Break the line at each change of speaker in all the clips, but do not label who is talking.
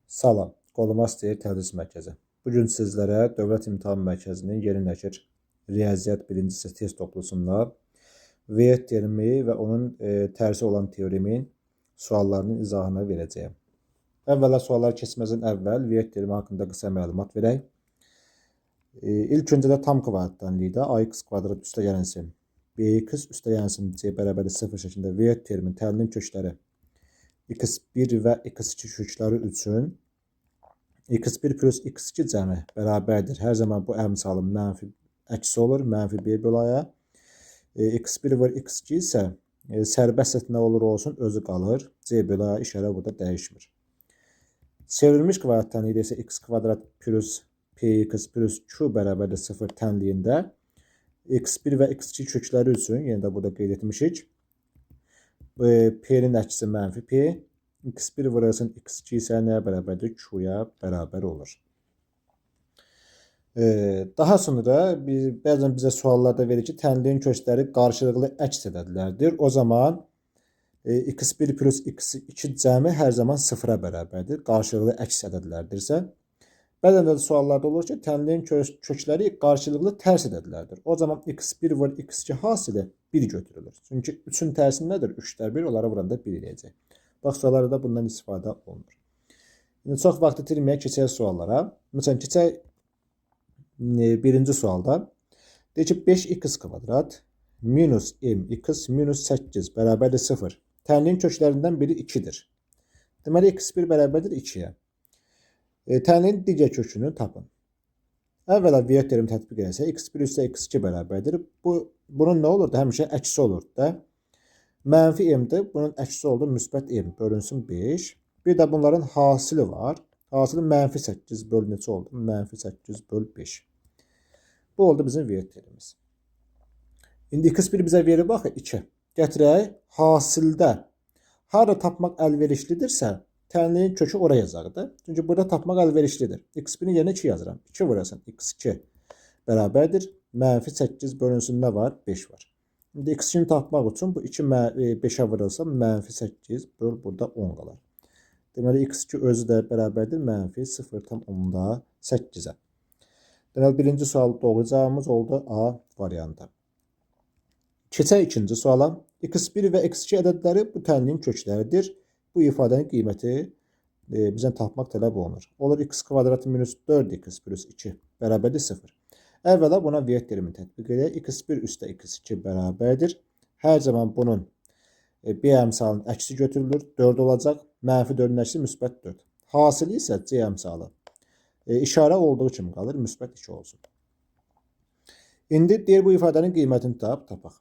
Salam, Qolumaz deyir Tədris Mərkəzi. Bugün sizlərə Dövlət İmtahan Mərkəzinin yeni nəşr Riyaziyyat 1-ci test toplusunda V terimi və onun tərsi olan teoremin suallarının izahını verəcəyəm. Əvvəla suallar keçməzdən əvvəl V terimi haqqında qısa məlumat verək. İlk öncə də tam kvadratdanlıqda ax kvadrat üstəgəlsin bx üstəgəlsin c bərabər 0 şəklində V terimin təhlilin kökləri x1 və x2 kökləri üçün x1 plus x2 cəmi bərabərdir. Hər zaman bu əmsalın mənfi əksi olur, mənfi b bölaya. x1 və x2 isə sərbəst nə olur olsun özü qalır. C bölaya işarə burada dəyişmir. Çevrilmiş kvadratdanlıqda isə x kvadrat plus px plus q bərabərdir 0 tənliyində x1 və x2 kökləri üçün, yenə də burada qeyd etmişik. P'nin əksi mənfi P, x1 vurasın x2 isə nəyə bərabərdir? Q-ya bərabər olur. Daha sonra bəzən bizə suallarda verir ki, tənliyin kökləri qarşılıqlı əks ədədlərdir. O zaman x1 plus x2 cəmi hər zaman 0-a bərabərdir. Qarşılıqlı əks ədədlərdirsə. Bəzən də suallarda olur ki, tənliyin kökləri qarşılıqlı tərs ədədlərdir. O zaman x1 vur x2 hasili 1 götürülür. Çünki 3-ün tərsi nədir? 3-dən 1, onlara vuranda 1 eləyəcək. Bax, suallarda da bundan istifadə olunur. Şimdi çox vaxt itirməyək, keçək suallara. Məsələn, keçək birinci sualda. Deyir ki, 5x kvadrat minus mx minus 8 bərabərdir 0. Tənliyin köklərindən biri 2-dir. Deməli, x1 bərabərdir 2-yə. Tənliyin digər kökünü tapın. Əvvəla V terimi tətbiq edilsə, x1 üstə x2 bərabərdir. Bunun nə olurdu? Həmişə əksi olurdu da. Mənfi m'dir. Bunun əksi oldu müsbət m bölünsün 5. Bir də bunların hasili var. Hasili mənfi 8 böl neçə oldu? Mənfi 8 böl 5. Bu oldu bizim V terimiz. İndi x1 bizə verir, baxı 2. Gətirək, hasildə harada tapmaq əlverişlidirsə, tənliyin kökü oraya yazardı. Çünki burada tapmaq əlverişlidir. x1-in yerinə 2 yazıram. 2 vurasın x2 bərabərdir. Mənfi 8 bölünsün nə var? 5 var. İndi x2-ni tapmaq üçün bu 2 5-ə vurulsa mənfi 8 böl burada 10 qalar. Deməli x2 özü də bərabərdir. Mənfi 0,8-ə. Deməli birinci sual doğru cavabımız oldu A variantı. Keçək ikinci suala. x1 və x2 ədədləri bu tənliyin kökləridir. Bu ifadənin qiyməti bizdən tapmaq tələb olunur. Olur x kvadrat minus 4x plus 2 bərabərdir 0. Əvvəla buna V terimini tətbiq edək. x1 üstə x2 bərabərdir. Hər zaman bunun B əmsalının əksi götürülür. 4 olacaq. Mənfi 4-ün əksi müsbət 4. Hasili isə C əmsalı. İşarə olduğu kimi qalır. Müsbət 2 olsun. İndi deyir bu ifadənin qiymətini tapaq.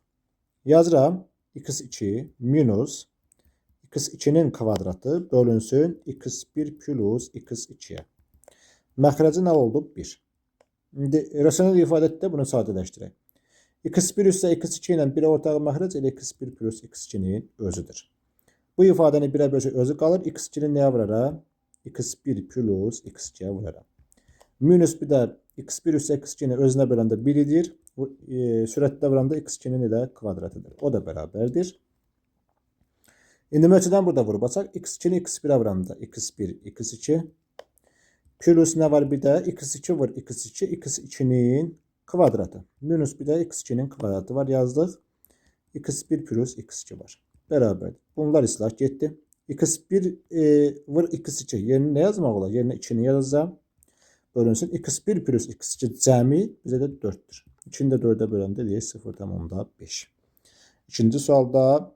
Yazıram. x2 minus x2-nin kvadratı bölünsün x1 plus x2-yə. Məxrəci nə oldu? 1. İndi rasional ifadədə bunu sadələşdirək. x1 üstə x2 ilə 1-ə ortaq məxrəc elə x1 plus x2-nin özüdür. Bu ifadəni 1-ə bölsə özü qalır. x2-ni nəyə vuraram? x1 plus x2-yə vuraram. Minus bir də x1 üstə x2-ni özünə böləndə 1 edir. Sürətdə vuranda x2-nin elə kvadratıdır. O da bərabərdir. İndi ölçüdən burada vurub açaq. x2-ni x1-ə vuranda x1, x2 plus nə var bir də x2 vur x2, x2-nin kvadratı. Minus bir də x2-nin kvadratı var yazdıq. x1 plus x2 var. Bərabərdir. Bunlar islah getdi. x1 vur x2. Yerinə nə yazmaq olar? Yerinə 2-ni yazacağım. Bölünsün. x1 plus x2 cəmi bizə də 4-dür. 2-ni də 4-ə böləndə deyək 0,5. İkinci sualda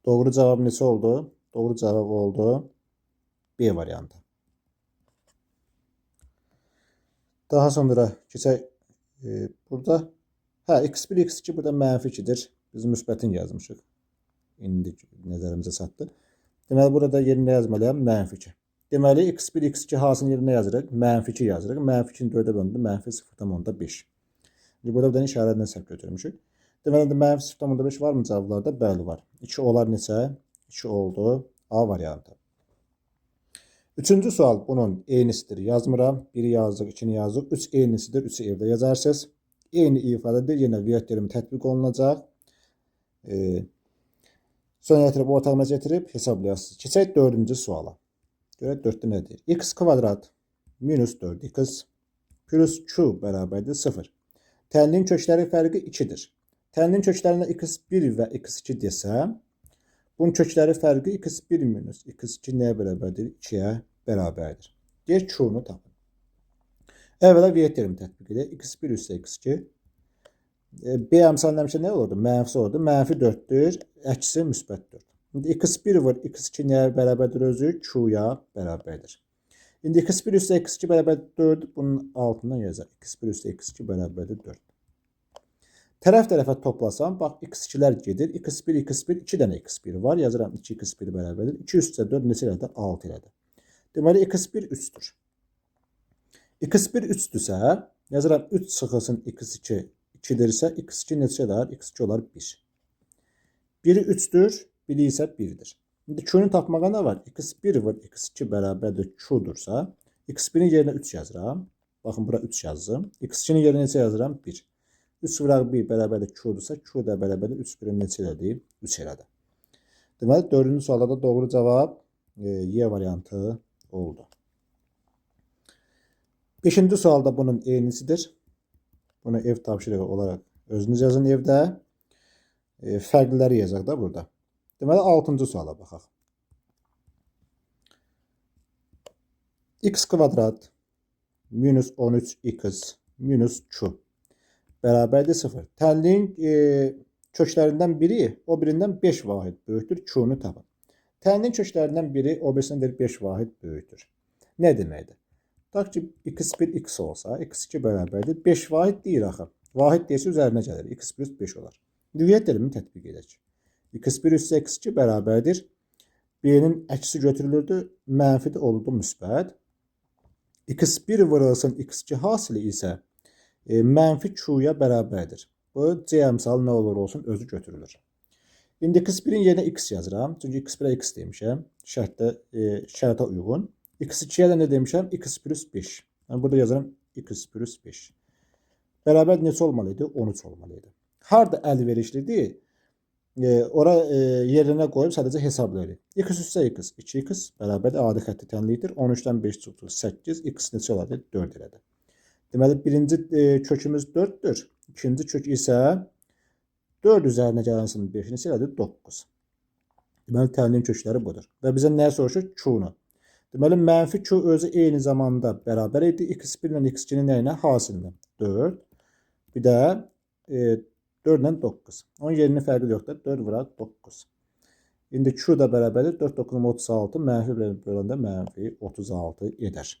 doğru cavab neçə oldu? Doğru cavab oldu B variantı. Daha sonra keçək burada. X1, x2 burada mənfi 2-dir. Biz müsbətin yazmışıq. İndi nəzərimizə çatdı. Deməli burada yerinə yazmalıyam mənfi 2. Deməli x1, x2 hasının yerinə yazırıq. Mənfi 2 yazırıq. Mənfi 2-ni 4-ə böldü. Mənfi 0,5. Burada bir dənə işarədən səhv götürmüşük. Deməli, mənfi 0,5 var mı cavablarda? Bəli var. 2 olar neçə? 2 oldu. A variantı. Üçüncü sual bunun eynisidir. Yazmıram. 1-i yazdıq, 2-ni yazdıq. 3 eynisidir. 3-ü evdə yazarsınız. Eyni ifadədir. Yenə V terimi tətbiq olunacaq. Sonra gətirib ortağına gətirib hesablayasınız. Keçək 4-cü suala. Görək 4-də nə deyir? X kvadrat minus 4x plus q bərabərdir 0. Tənlin kökləri fərqi 2-dir. Tənlin köklərinə x1 və x2 desəm, bunun kökləri fərqi x1 minus x2 nəyə bərabərdir? 2-yə bərabərdir. Deyir q-nu tapın. Əvvəla v terimi tətbiq edək. x1 üstə x2. B əmsalının həmişə nə olurdu? Mənfi olurdu. Mənfi 4-dür. Əksi müsbət 4. İndi x1 var. x2 nəyə bərabərdir özü? Q-ya bərabərdir. İndi x1 üstə x2 bərabər 4. Bunun altından yazaq. x1 üstə x2 bərabərdir 4. Tərəf-tərəfə toplasam, bax, x2-lər gedir. x1, x1, 2 dənə x1 var. Yazıram 2 x1 bərabərdir. 2 üstə 4 neçə elədir? 6 elədir. Deməli, x1 3-dür. x1 3-dürsə, yazıram 3 çıxılsın x2 2-dirsə, x2 neçə edər? x2 olar 1. Biri 3-dür, biri isə 1-dir. İndi q-nu tapmağa nə var? x1 var, x2 bərabərdir q-dursa, x1-in yerinə 3 yazıram. Baxın, bura 3 yazdım. x2-nin yerinə neçə yazıram? 1. 3 vuraq 1 bərabərdir q-dursa, q da bərabərdir 3 birim neçə elədir? 3 elədir. Deməli, 4-cü sualda da doğru cavab Y variantı oldu. 5-ci sualda bunun eynisidir. Bunu ev tapşırığı olaraq özünüz yazın evdə. Fərqliləri yazaq da burada. Deməli, 6-cı suala baxaq. X kvadrat minus 13x minus q bərabərdir 0. Tənliyin köklərindən biri o birindən 5 vahid böyükdür. Q-nu tapın. Tənliyin köklərindən biri o birisindən 5 vahid böyükdür. Nə deməkdir? Tutaq ki, x1 x olsa, x2 bərabərdir. 5 vahid deyir axı. Vahid deyirsə üzərinə gəlir. X plus 5 olar. Dünyət terimini tətbiq edək. x1 üstə x2 bərabərdir. B-nin əksi götürülürdü. Mənfidə oldu müsbət. x1 vurulsun x2 hasili isə mənfi q-ya bərabərdir. Bu C əmsalı nə olur olsun özü götürülür. İndi x1-in yerinə x yazıram. Çünki x1-ə x demişəm. Şərtə uyğun. x2-yə də nə demişəm? x plus 5. Yəni burada yazıram x plus 5. Bərabər neçə olmalıydı? 13 olmalıydı. Harda əlverişlidir? Ora yerinə qoyub sadəcə hesablayırıq. x üstə x 2x bərabər adi xətti tənlikdir. 13-dən 5 çıxdı 8. X neçə olardı? 4 elədi. Deməli, birinci kökümüz 4-dür. İkinci kök isə 4 üzərinə gələnsin 5 neçə elədir? 9. Deməli, tənliyin kökləri budur. Və bizə nəyə soruşur? Q-nu. Deməli, mənfi q özü eyni zamanda bərabər idi. x1 ilə x2-nin nəyinə? Hasilinə. 4. Bir də 4 ilə 9. Onun yerinin fərqi yoxdur. 4 vuraq 9. İndi q da bərabərdir. 4 9 36. Mənfi böləndə mənfi 36 edər.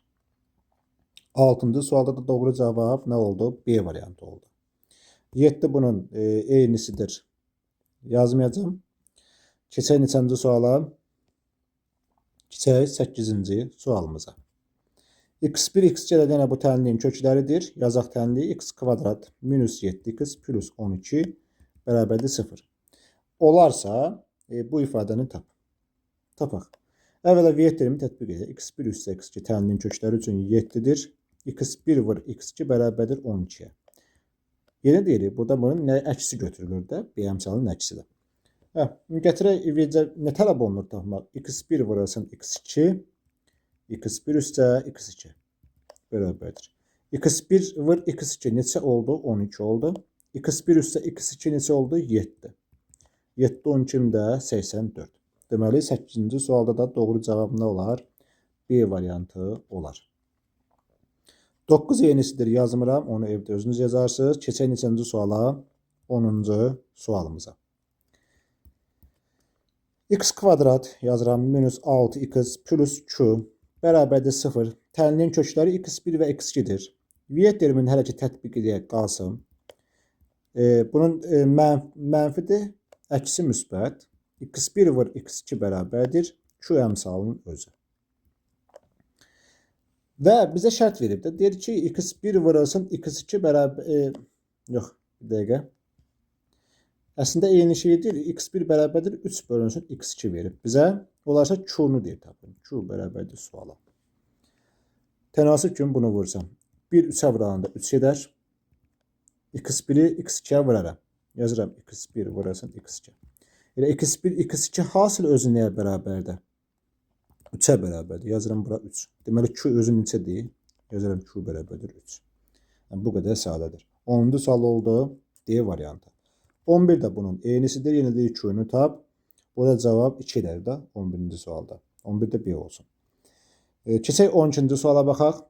6-cı sualda da doğru cavab nə oldu? B variantı oldu. 7 bunun eynisidir. Yazmayacağım. Keçək neçənci suala? Keçək 8-ci sualımıza. x1, x2 də bu tənliyin kökləridir. Yazaq tənliyi x kvadrat minus 7x plus 12 bərabərdir 0. Olarsa bu ifadəni tapaq. Əvvəla v terimi tətbiq edək. x1 üstə x2 tənliyin kökləri üçün 7-dir. x1 vur x2 bərabərdir 12-yə. Yenə deyirik, burada bunun nə əksi götürülür də? B əmsalının əksidir. Gətirək, nə tələb olunur tapmaq? x1 vurulsun x2, x1 üstə x2 bərabərdir. x1 vur x2 neçə oldu? 12 oldu. x1 üstə x2 neçə oldu? 7. 7 12 də 84. Deməli, 8-ci sualda da doğru cavab nə olar? B variantı olar. 9 yenisidir yazmıram. Onu evdə özünüz yazarsınız. Keçək neçənci suala? 10-cu sualımıza. X kvadrat yazıram. Minus 6x plus q bərabərdir 0. Tənliyin kökləri x1 və x2-dir. V terimini hələ ki tətbiq edək qalsın. Bunun mənfidir. Əksi müsbət. x1 vur x2 bərabərdir q əmsalının özü. Və bizə şərt verib də, deyir ki, x1 vurulsun x2 bərabər... Yox, bir dəqiqə. Əslində eyni şeydir. x1 bərabərdir 3 bölünsün x2 verib. Bizə olarsa q-nu deyib tapın. Q bərabərdir suala. Tənasib kimi bunu vursam. 1 3-ə vuranda 3 edər. x1-i x2-yə vuraram. Yazıram x1 vurulsun x2. Elə x1, x2 hasil özü nəyə bərabərdir? 3'ə bərabərdir. Yazıram bura 3. Deməli q özü neçədir? Yazıram q bərabərdir 3. Yəni, bu qədər sadədir. 10-cu sual oldu. D variantı. 11 də bunun eynisidir. Yenə də q-nü tap. Burada cavab 2 edir də 11-ci sualda. 11 də B olsun. Keçək 12-ci suala baxaq.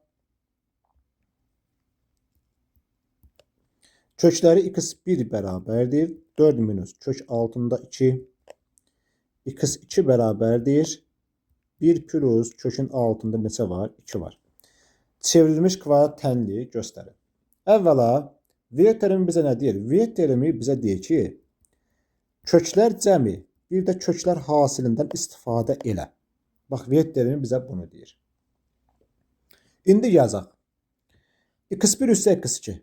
Kökləri x1 bərabərdir. 4 minus kök altında 2. x2 bərabərdir. 1 plus kökün altında neçə var? 2 var. Çevrilmiş kvadrat tənliyi göstərir. Əvvəla V terimi bizə nə deyir? V terimi bizə deyir ki, köklər cəmi, bir də köklər hasilindən istifadə elə. Bax, V terimi bizə bunu deyir. İndi yazaq. x1 üstə x2.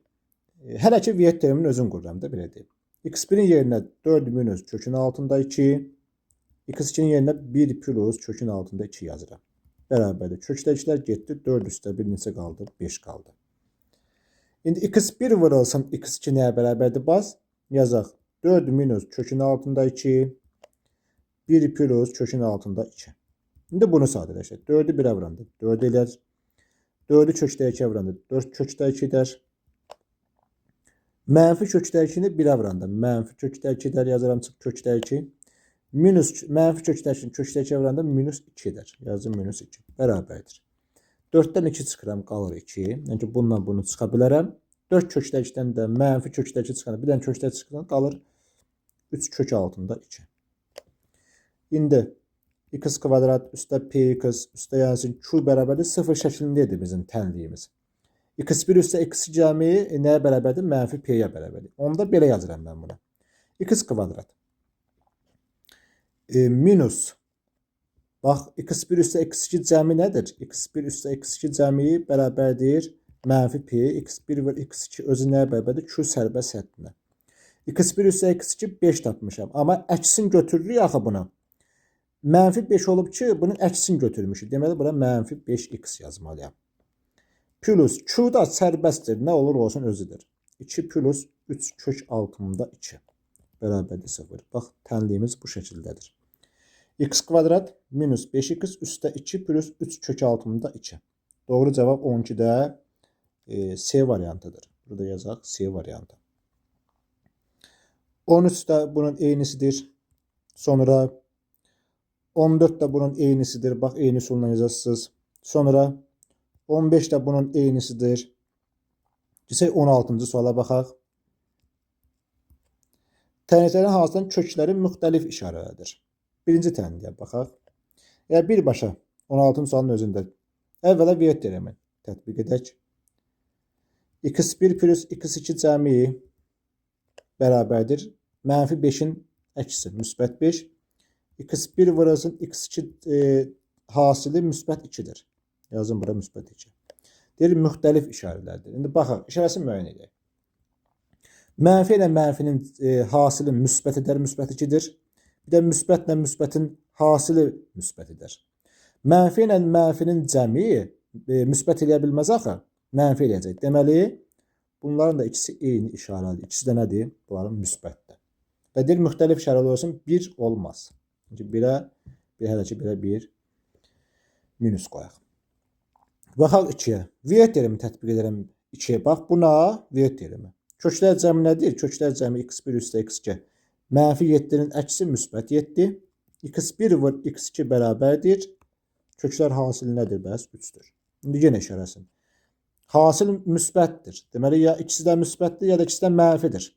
Hələ ki, V terimin özünü qururam da, belə deyim. x1-in yerinə 4 minus kökün altında 2, x2-nin yerinə 1 plus kökün altında 2 yazıram. Bərabərdir. Kökdəkilər getdi. 4 üstə 1 neçə qaldı? 5 qaldı. İndi x1 vurulsun x2 nəyə bərabərdir? Baz yazaq. 4 minus kökün altında 2, 1 plus kökün altında 2. İndi bunu sadələşdir. 4'ü 1'ə vurandır. 4 elər. 4'ü kökdə 2'ə vurandır. 4 kökdə 2 edər. Mənfi kökdə 2'ni 1'ə vurandır. Mənfi kökdə 2 edər. Yazaram çıx kökdə 2. Minus mənfi kökdə 2'ni kökdə 2'ə vurandır. Minus 2 edər. Yazım minus 2. Bərabərdir. 4'dən 2 çıxıram. Qalır 2. Yəni ki, bununla bunu çıxa bilərəm. 4 kökdə 2'dən də mənfi kökdə 2 çıxanda bir dənə kökdə çıxanda qalır 3 kök altında 2. İndi x kvadrat üstə px üstə yazın q bərabərdir 0 şəklindədir bizim tənliyimiz. x1 üstə x2 cəmi nəyə bərabərdir? Mənfi p-yə bərabərdir. Onda belə yazıram mən buna. X kvadrat minus bax x1 üstə x2 cəmi nədir? x1 üstə x2 cəmi bərabərdir mənfi p. x1 və x2 özü nəyə bərabərdir? Q sərbəst həddinə. x1 üstə x2 5 tapmışam. Amma əksin götürürük axı buna. Mənfi 5 olub ki, bunun əksini götürmüşük. Deməli, bura mənfi 5x yazmalıyam. Plus Q da sərbəstdir. Nə olur olsun özüdür. 2 plus 3 kök altında 2. Bərabərdir 0. Bax, tənliyimiz bu şəkildədir. X kvadrat minus 5x üstə 2 plus 3 kök altında 2. Doğru cavab 12'də C variantıdır. Burada yazaq C variantı. 13 də bunun eynisidir. Sonra 14 də bunun eynisidir. Bax, eyni soluna yazasınız. Sonra 15 də bunun eynisidir. Keçək 16-cı suala baxaq. Tənliklərin hansından kökləri müxtəlif işarələdir. Birinci tənliyə baxaq. Yəni, birbaşa 16-cı sualın özündə. Əvvəla V terimi tətbiq edək. x1 plus x2 cəmi bərabərdir. Mənfi 5'in əksi, müsbət 5. x1 vurulsun x2 hasili müsbət 2'dir. Yazın bura müsbət 2. Deyir, müxtəlif işarələrdir. İndi baxaq, işarəsini müəyyən edək. Mənfi ilə mənfinin hasili müsbət edər, müsbət 2'dir. Bir də müsbətlə müsbətin hasili müsbət edər. Mənfi ilə mənfinin cəmi müsbət eləyə bilməz axı. Mənfi eləyəcək. Deməli, bunların da ikisi eyni işarədir. İkisi də nədir? Bunların müsbətdir. Və deyir, müxtəlif işarəli olsun, 1 olmaz. Çünki 1'ə, hələ ki, 1'ə 1 minus qoyaq. Baxaq 2'yə. V terimi tətbiq edirəm 2'yə. Bax, buna V terimi. Köklər cəmi nədir? Köklər cəmi x1 üstə x2. Mənfi 7'nin əksi müsbət 7. x1 vur x2 bərabərdir. Köklər hasili nədir? Bəs 3'dür. İndi yenə işarəsin. Hasil müsbətdir. Deməli, ya ikisi də müsbətdir, ya da ikisi də mənfidir.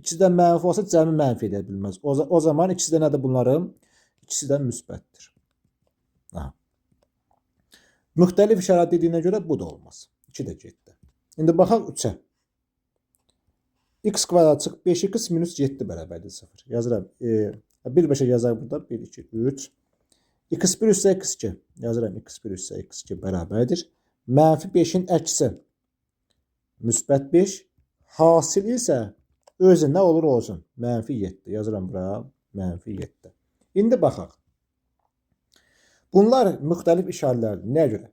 İkisi də mənfi olsa cəmi mənfi edə bilməz. O zaman ikisi də nədir bunların? İkisi də müsbətdir. Müxtəlif işarə dediyinə görə bu da olmaz. 2 də getdi. İndi baxaq 3'ə. X kvadrat çıx 5x minus 7 bərabərdir 0. Yazıram. Bir-beşə yazaq burada. 1, 2, 3. x1 üstə x2. Yazıram x1 üstə x2 bərabərdir. Mənfi 5'in əksi. Müsbət 5. Hasili isə özü nə olur olsun? Mənfi 7. Yazıram buraya. Mənfi 7. İndi baxaq. Bunlar müxtəlif işarələrdir. Nəyə görə?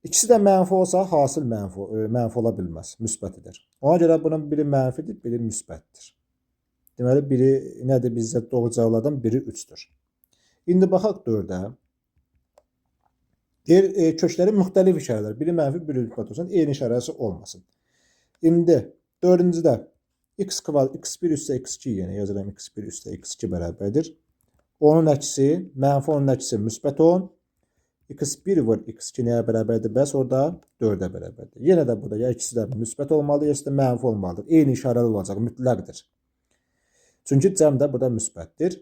İkisi də mənfi olsa, hasil mənfi ola bilməz. Müsbət edir. Ona görə bunun biri mənfidir, biri müsbətdir. Deməli, biri nədir bizdə doğru cavablardan biri 3'dür. İndi baxaq 4'ə. Deyir, kökləri müxtəlif işarələr. Biri mənfi, biri müsbət olsun. Eyni işarəsi olmasın. İndi 4-cüdə x1 üstə x2 yenə yazıram. x1 üstə x2 bərabərdir. Onun əksi, mənfi onun əksi müsbət 10. x1 vur x2 nəyə bərabərdir? Bəs orada 4'ə bərabərdir. Yenə də burada ya ikisi də müsbət olmalıdır, ya da mənfi olmalıdır. Eyni işarəli olacaq, mütləqdir. Çünki cəm də burada müsbətdir.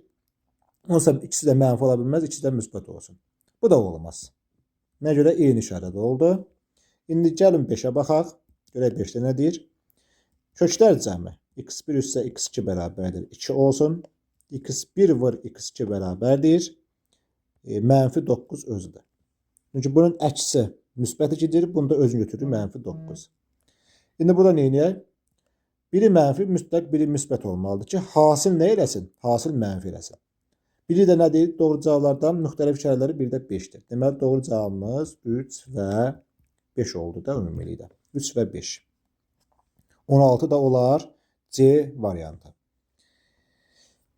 Onsuz ikisi də mənfi ola bilməz, ikisi də müsbət olsun. Bu da olmaz. Nə görə eyni işarədə oldu. İndi gəlin 5'ə baxaq. Görək 5'də nə deyir? Köklər cəmi x1 üstə x2 bərabərdir 2 olsun. x1 vur x2 bərabərdir. Mənfi 9 özüdür. Çünki bunun əksi müsbət 2'dir. Bunu da özünü götürür mənfi 9. İndi burada nə edək? Biri mənfi mütləq, biri müsbət olmalıdır ki, hasil nə eləsin? Hasil mənfi eləsin. Biri də nədir? Doğru cavablardan müxtəlif işarələri bir də 5'dir. Deməli, doğru cavabımız 3 və 5 oldu da ümumilikdə. 3 və 5. 16 da olar C variantı.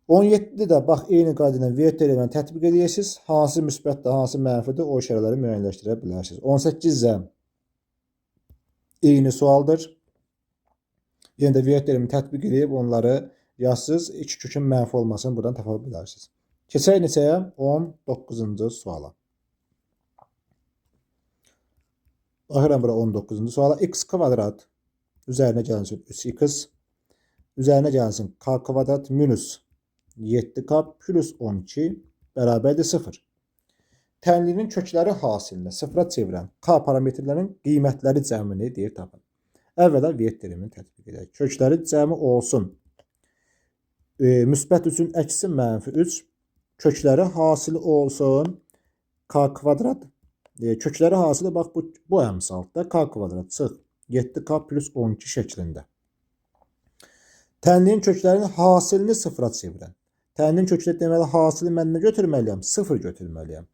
17'də də bax, eyni qayda ilə vert elementini tətbiq edirsiniz. Hansı müsbətdir, hansı mənfidir, o işarələri müəyyənləşdirə bilərsiniz. 18'də eyni sualdır. Yenə də vert elementini tətbiq edib onları yazsınız. İki kökün mənfi olmasını buradan tapa bilərsiniz. Keçək neçəyə? 19-cu suala. Baxıram bura 19-cu suala. X kvadrat üzərinə gəlsin 3x. Üzərinə gəlsin k kvadrat minus 7k plus 12 bərabərdir 0. Tənlinin kökləri hasilinə sıfıra çevirən k parametrlərinin qiymətləri cəmini deyir tapın. Əvvəla vert terimini tətbiq edək. Kökləri cəmi olsun. Müsbət 3'ün əksi mənfi 3. Kökləri hasili olsun k kvadrat. Kökləri hasili bax bu əmsalda k kvadrat çıx 7k plus 12 şəklində. Tənliyin köklərinin hasilini sıfıra çevirən. Tənliyin kökləri deməli hasili mən nə götürməliyəm? 0 götürməliyəm.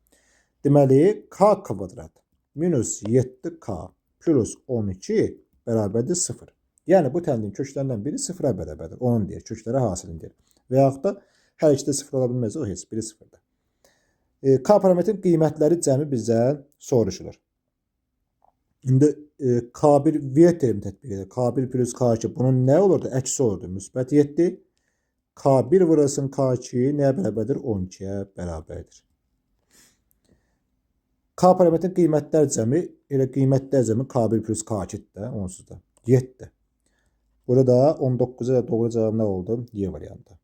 Deməli k kvadrat minus 7k plus 12 bərabərdir 0. Yəni bu tənliyin köklərindən biri 0'a bərabərdir. Onun deyir, kökləri hasilindir. Və yaxud da hər ikisi də 0 ola bilməz, o heç biri 0'dır. K parametrin qiymətləri cəmi bizdən soruşulur. İndi K1 vert terimi tətbiq edir. K1 plus K2 bunun nə olurdu? Əksi olurdu. Müsbət 7. K1 vurasın K2 nəyə bərabərdir? 12'yə bərabərdir. K parametrin qiymətlər cəmi, elə qiymətlər cəmi K1 plus K2 də, onsuz da 7'dir. Burada 19'a da doğru cavab nə oldu? Y variantı.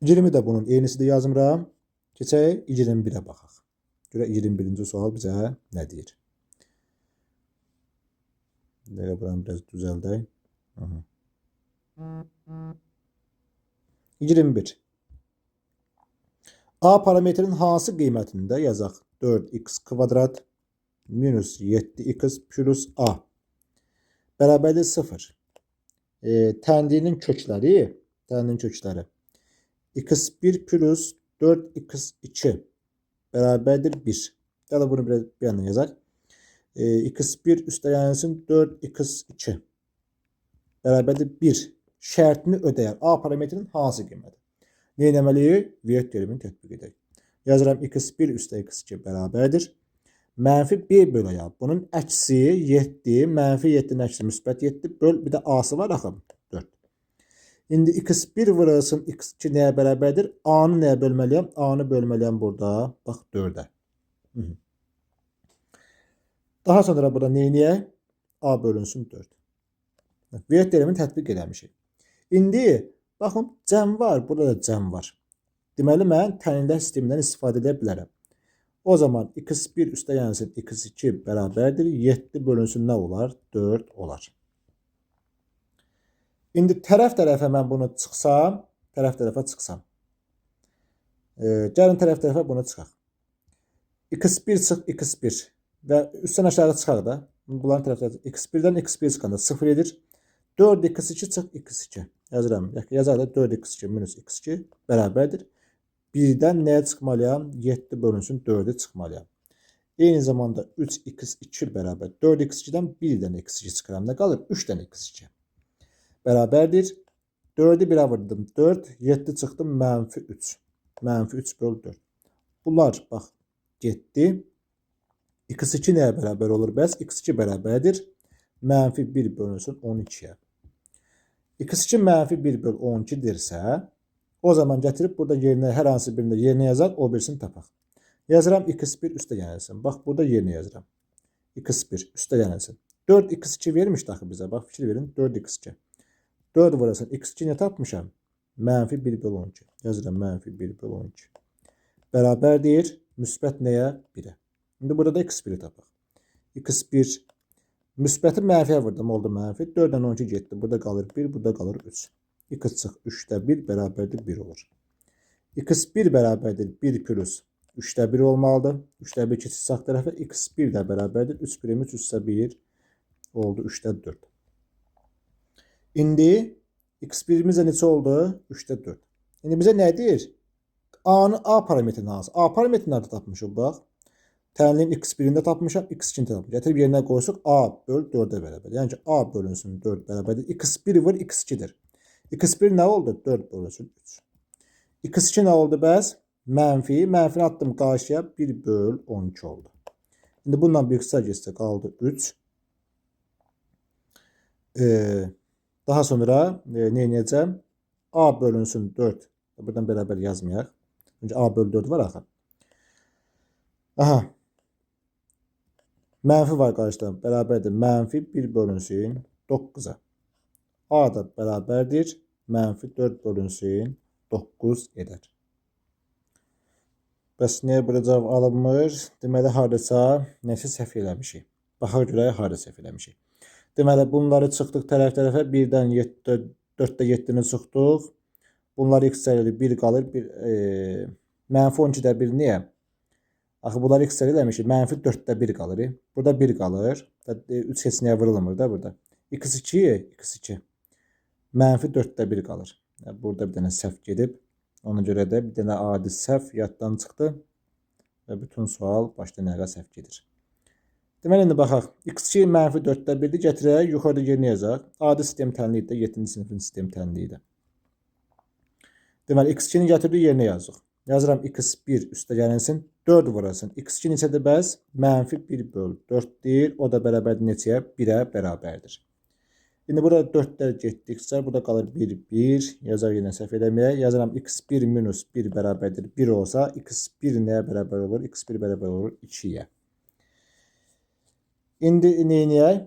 20 də bunun eynisi də yazmıram. Keçək 21'ə baxaq. Görə 21-ci sual bizə nə deyir? Buranı biraz düzəldək. 21. A parametrinin hansı qiymətində yazaq? 4x kvadrat minus 7x plus A bərabərdir 0. Tənlinin kökləri x1 plus 4x2 bərabərdir 1. Gələ bunu bir yandan yazaq. x1 üstə gəlsin 4x2 bərabərdir 1. Şərtini ödəyər. A parametrinin hansı qiyməti? Nə etməliyik? Vert terimini tətbiq edək. Yazıram x1 üstə x2 bərabərdir. Mənfi b bölə ya. Bunun əksi 7, mənfi 7'nin əksi müsbət 7 böl. Bir də a'sı var axı 4. İndi x1 vurasın x2 nəyə bərabərdir? A''nı nəyə bölməliyəm? A''nı bölməliyəm burada. Bax 4'ə. Daha sonra burada nə edək? A bölünsün 4. Vert terimini tətbiq eləmişik. İndi baxın cəm var. Burada da cəm var. Deməli mən tənlilər sistemindən istifadə edə bilərəm. O zaman x1 üstə gəlsin x2 bərabərdir. 7 bölünsün nə olar? 4 olar. İndi tərəf-tərəfə mən bunu çıxsam, gəlin tərəf-tərəfə bunu çıxaq. x1 çıx x1 və üstdən aşağı çıxaq da. Bunların tərəfləri x1'dən x1 çıxanda 0 edir. 4x2 çıx x2. Yazıram. Yazar da 4x2 minus x2 bərabərdir. 1'dən nəyə çıxmalıyam? 7 bölünsün 4'ə çıxmalıyam. Eyni zamanda 3x2 bərabər 4x2'dən 1'dən x2 çıxıram. Nə qalır? 3'dən x2. Bərabərdir. 4'ü 1'e vurdum. 4, 7 çıxdı mənfi 3. Mənfi 3 böl 4. Bunlar bax getdi. X2 nəyə bərabər olur? Bəs X2 bərabərdir. Mənfi 1 bölünsün 12'ye. X2 mənfi 1 böl 12 dirsə, o zaman gətirib burada yerinə hər hansı birində yerinə yazaq, o birisini tapaq. Yazıram x1 üstə gəlsin. Bax burada yerinə yazıram. x1 üstə gəlsin. 4x2 vermişdi axı bizə. Bax fikir verin. 4x2. 4 vurasın. x2 nə tapmışam? Mənfi 1 böl 12. Yazıram mənfi 1 böl 12. Bərabər deyir. Müsbət nəyə? 1'ə. İndi burada da x1'i tapaq. x1 müsbəti mənfiyə vurdum. Oldu mənfi. 4'dən 12 getdi. Burada qalır 1. Burada qalır 3. x çıx 3'də 1 bərabərdir 1 olur. x1 bərabərdir 1 plus 3'də 1 olmalıdır. 3'də 1 keçir sağ tərəfə. x1 də bərabərdir. 3 birim 3 üstə 1 oldu. 3'də 4. İndi x1'imiz neçə oldu? 3'də 4. İndi bizə nə deyir? A'nın A parametrini hansı? A parametrini nerede tapmışıq? Bax. Tənliyin x1'ində tapmışam, x2'ni tapmışam. Gətirib yerinə qoysuq A böl 4'ə bərabər. Yəni ki A bölünsün 4 bərabərdir. x1 vur x2'dir. x1 nə oldu? 4 bölünsün 3. x2 nə oldu bəs? Mənfi. Mənfini attım qarşıya 1 böl 12 oldu. İndi bundan bir qısa geçsə qaldı 3. Daha sonra nə edəcəm? A bölünsün 4. Buradan bərabər yazmayaq. Önce A böl 4 var axı. Aha. Mənfi var qarşıda. Bərabərdir. Mənfi 1 bölünsün 9'a. A da bərabərdir. Mənfi 4 bölünsün 9 edər. Bəs niyə burada cavab alınmır? Deməli, haradasa nəsə səhv eləmişik. Baxa görək, harada səhv eləmişik. Deməli, bunları çıxdıq tərəf-tərəfə. 1'dən 4'də 7'ni çıxdıq. Bunlar x elədi 1 qalır. Mənfi 12'də 1 niyə? Axı bunlar x eləmişik. Mənfi 4'də 1 qalır. Burada 1 qalır. 3 keçinəyə vurulmur da burada. x2. Mənfi 4'də 1 qalır. Burada bir dənə səhv gedib. Ona görə də bir dənə adi səhv yaddan çıxdı. Və bütün sual başda nəyə səhv gedir. Deməli, indi baxaq. x2 mənfi 4'də 1'dir. Gətirək, yuxarıda yerinə yazaq. Adi sistem tənliyi də 7-ci sinifin sistem tənliyi də. Deməli, x2'ni gətirdik yerinə yazıq. Yazıram x1 üstə gəlinsin 4 vurasın. x2 neçədir bəs? Mənfi 1 böl 4 deyir. O da bərabərdir neçəyə? 1'ə bərabərdir. İndi burada 4'lər getdikcə burada qalır 1, 1. Yazar yenə səhv eləməyək. Yazıram x1 minus 1 bərabərdir 1 olsa x1 nəyə bərabər olur? x1 bərabər olur 2'yə. İndi neyniyək?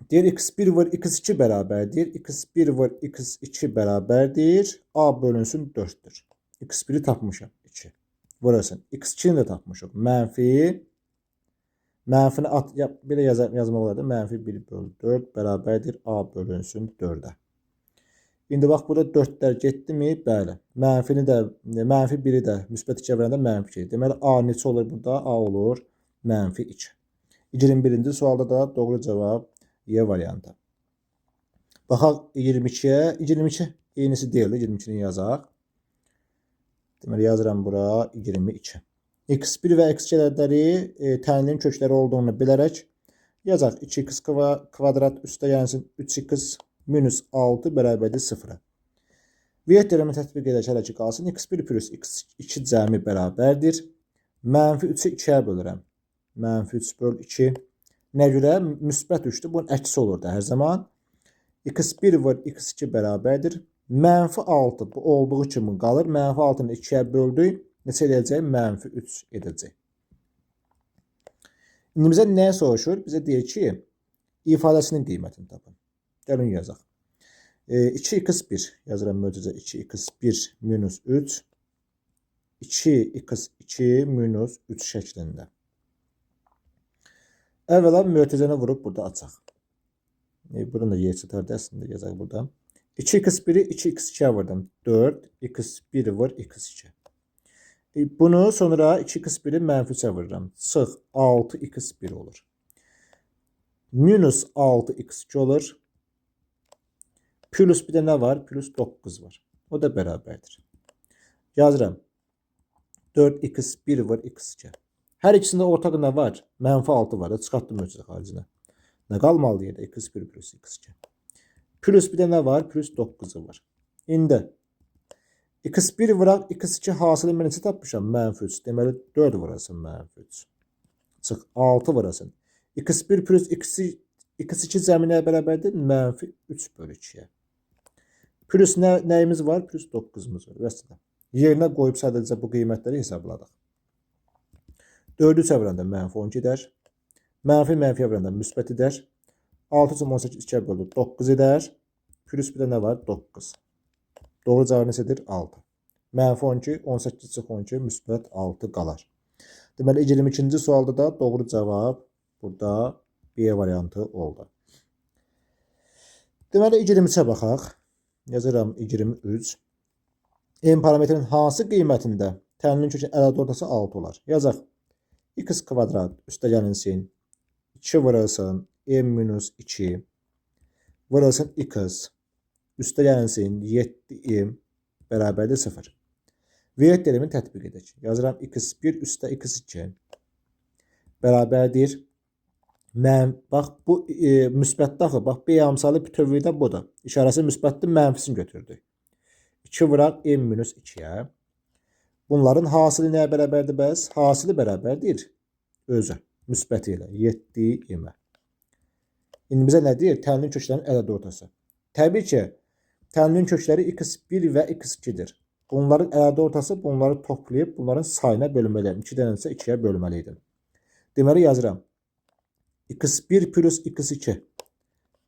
Deyir x1 vur x2 bərabərdir. x1 vur x2 bərabərdir. A bölünsün 4'dür. x1'i tapmışam 2. Vurasın. x2'ni də tapmışıq. Mənfini at, belə yazmaq olardı. Mənfi 1 böl 4 bərabərdir. A bölünsün 4'ə. İndi bax, burada 4'lər getdi mi? Bəli. Mənfi 1'i də müsbət 2'yə verəndə mənfi 2. Deməli, A neçə olur burada? A olur mənfi 2. 21-ci sualda da doğru cavab Y variantı. Baxaq 22'ye. 22 eynisi deyil. 22'ni yazaq. Deməli, yazıram bura 22. x1 və x2'ləri tənliyin kökləri olduğunu bilərək yazaq. 2x kvadrat üstə gəlsin 3x minus 6 bərabərdir 0'a. Viyet teoremi tətbiq edək hələ ki qalsın. x1 plus x2 cəmi bərabərdir. Mənfi 3'ü 2'yə bölürəm. Mənfi 3 böl 2. Nə görə? Müsbət 3'dür. Bunun əksi olur da hər zaman. x1 vur x2 bərabərdir. Mənfi 6 bu olduğu kimi qalır. Mənfi 6'nı 2'yə böldük. Neçə edəcək? Mənfi 3 edəcək. İndi bizə nə soruşur? Bizə deyir ki, ifadəsinin qiymətini tapın. Gəlin yazaq. 2x1 yazıram mötərizə 2x1 minus 3 2x2 minus 3 şəklində. Əvvəla mötərizəni vurub burada açaq. Buradan da yer çıxardı əslində yazaq burada. 2x1'i 2x2'ye vurdum. 4 x1 vur x2. Bunu sonra 2x1'i mənfi 3'ə vururam. Çıx 6x1 olur. Minus 6x2 olur. Plus bir de nə var? Plus 9 var. O da bərabərdir. Yazıram. 4x1 vur x2. Hər ikisində ortaq nə var? Mənfi 6 var. Çıxartdım ölçüdə xaricinə. Nə qalmalı yerdə? x1 plus x2. Plus bir de nə var? Plus 9'u var. İndi x1 vuraq x2 hasılı mən neçə tapmışam? -3. Deməli 4 vurasın -3. Çıx 6 vurasın. x1 plus x2 cəmi nəyə bərabərdir? -3 bölü 2'yə. Plus nəyimiz var? Plus 9'umuz var. Vəssalam. Yerinə qoyub sadəcə bu qiymətləri hesabladıq. 4'ü çevirəndə -12 edər. Mənfiyə vuranda müsbət edər. 6 18 2'ye bölü 9 edər. Plus bir də nə var? 9. Doğru cavab neçədir? 6. -12, 18 çıx 12, müsbət 6 qalar. Deməli 22-ci sualda da doğru cavab burada B variantı oldu. Deməli 23'ə baxaq. Yazıram 23. M parametrinin hansı qiymətində təmin kökün əldə ortası 6 olar? Yazaq. X kvadrat üstəgəlinsin 2 vurulsun m minus 2 vurulsun x üstəgəlinsin 7m bərabərdir 0. Viyet terimini tətbiq edək. Yazıram x1 üstə x2 bərabərdir. Bax bu müsbətdə axı. Bax B amsalı bütövlükdə budur. İşarəsi müsbətdir, mənfisini götürdük. 2 vuraq m minus 2'yə. Bunların hasılı nəyə bərabərdir bəs? Hasılı bərabərdir özü. Müsbəti ilə 7m. İndi bizə nə deyir? Təmin köklərinin ədəd ortası. Təbii ki, təmin kökləri x1 və x2'dir. Bunların ədəd ortası bunları toplayıb bunların sayına bölməliyəm. 2'dən isə 2'yə bölməliydim. Deməli yazıram. x1 plus x2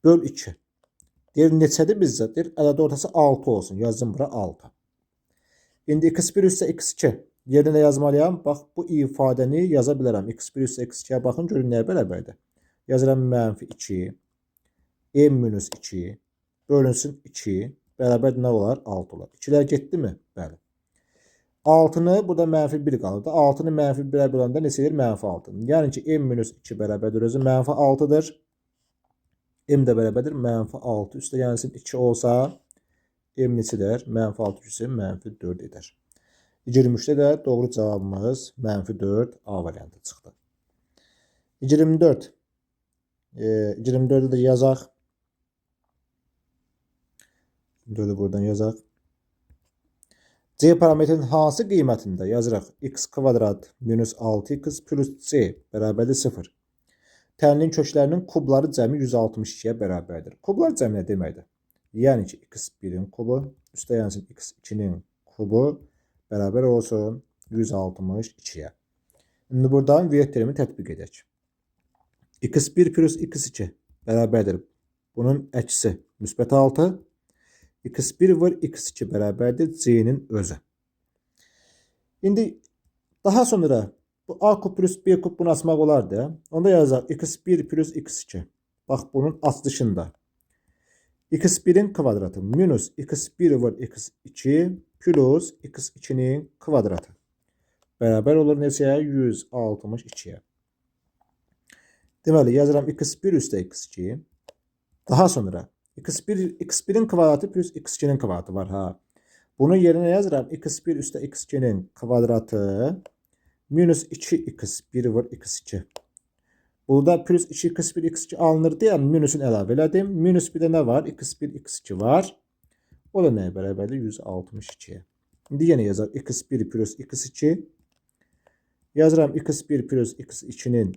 böl 2. Deyir neçədir bizdə? Deyir ədəd ortası 6 olsun. Yazdım bura 6. İndi x1 üstə x2 yerinə yazmalıyam. Bax bu ifadəni yaza bilərəm. x1 üstə x2'yə baxın görün nəyə bərabərdir. Yazıram -2 m minus 2 bölünsün 2 bərabər nə olar? 6 olar. 2'lər getdi mi? Bəli. 6'nı burada -1 qalırdı. 6'nı -1'ə böləndə neçədir? -6. Yəni ki m minus 2 bərabərdir özü -6'dır. M də bərabərdir -6 üstə gəlsin 2 olsa m neçədir? -6 üstə -4 edər. 23'də də doğru cavabımız -4 A variantı çıxdı. 24. 24'ü də yazaq. 24'ü buradan yazaq. C parametrinin hansı qiymətində yazıraq? X kvadrat minus 6x plus C bərabərdir 0. Təmin köklərinin kubları cəmi 162'yə bərabərdir. Kublar cəmi nə deməkdir? Yəni ki x1'in kubu üstə gəlsin x2'nin kubu bərabər olsun 162'yə. İndi buradan viyet terimi tətbiq edək. x1 plus x2 bərabərdir. Bunun əksi müsbət 6. x1 vur x2 bərabərdir C'nin özü. İndi daha sonra bu A kub plus B kub bunu asmaq olardı. Onda yazaq x1 plus x2. Bax bunun açılışında. x1'in kvadratı minus x1 vur x2 plus x2'nin kvadratı. Bərabər olur neçəyə? 162'yə. Deməli yazıram x1 üstə x2. Daha sonra x1'in kvadratı plus x2'nin kvadratı var ha. Bunun yerine yazıram x1 üstə x2'nin kvadratı minus 2x1 var x2. Burada plus 2x1 x2 alınır diye minusun əlavə elədim. Minus bir də nə var? x1 x2 var. O da nəyə bərabərdir? 162'yə. İndi yenə yazaq x1 plus x2. Yazıram x1 plus x2'nin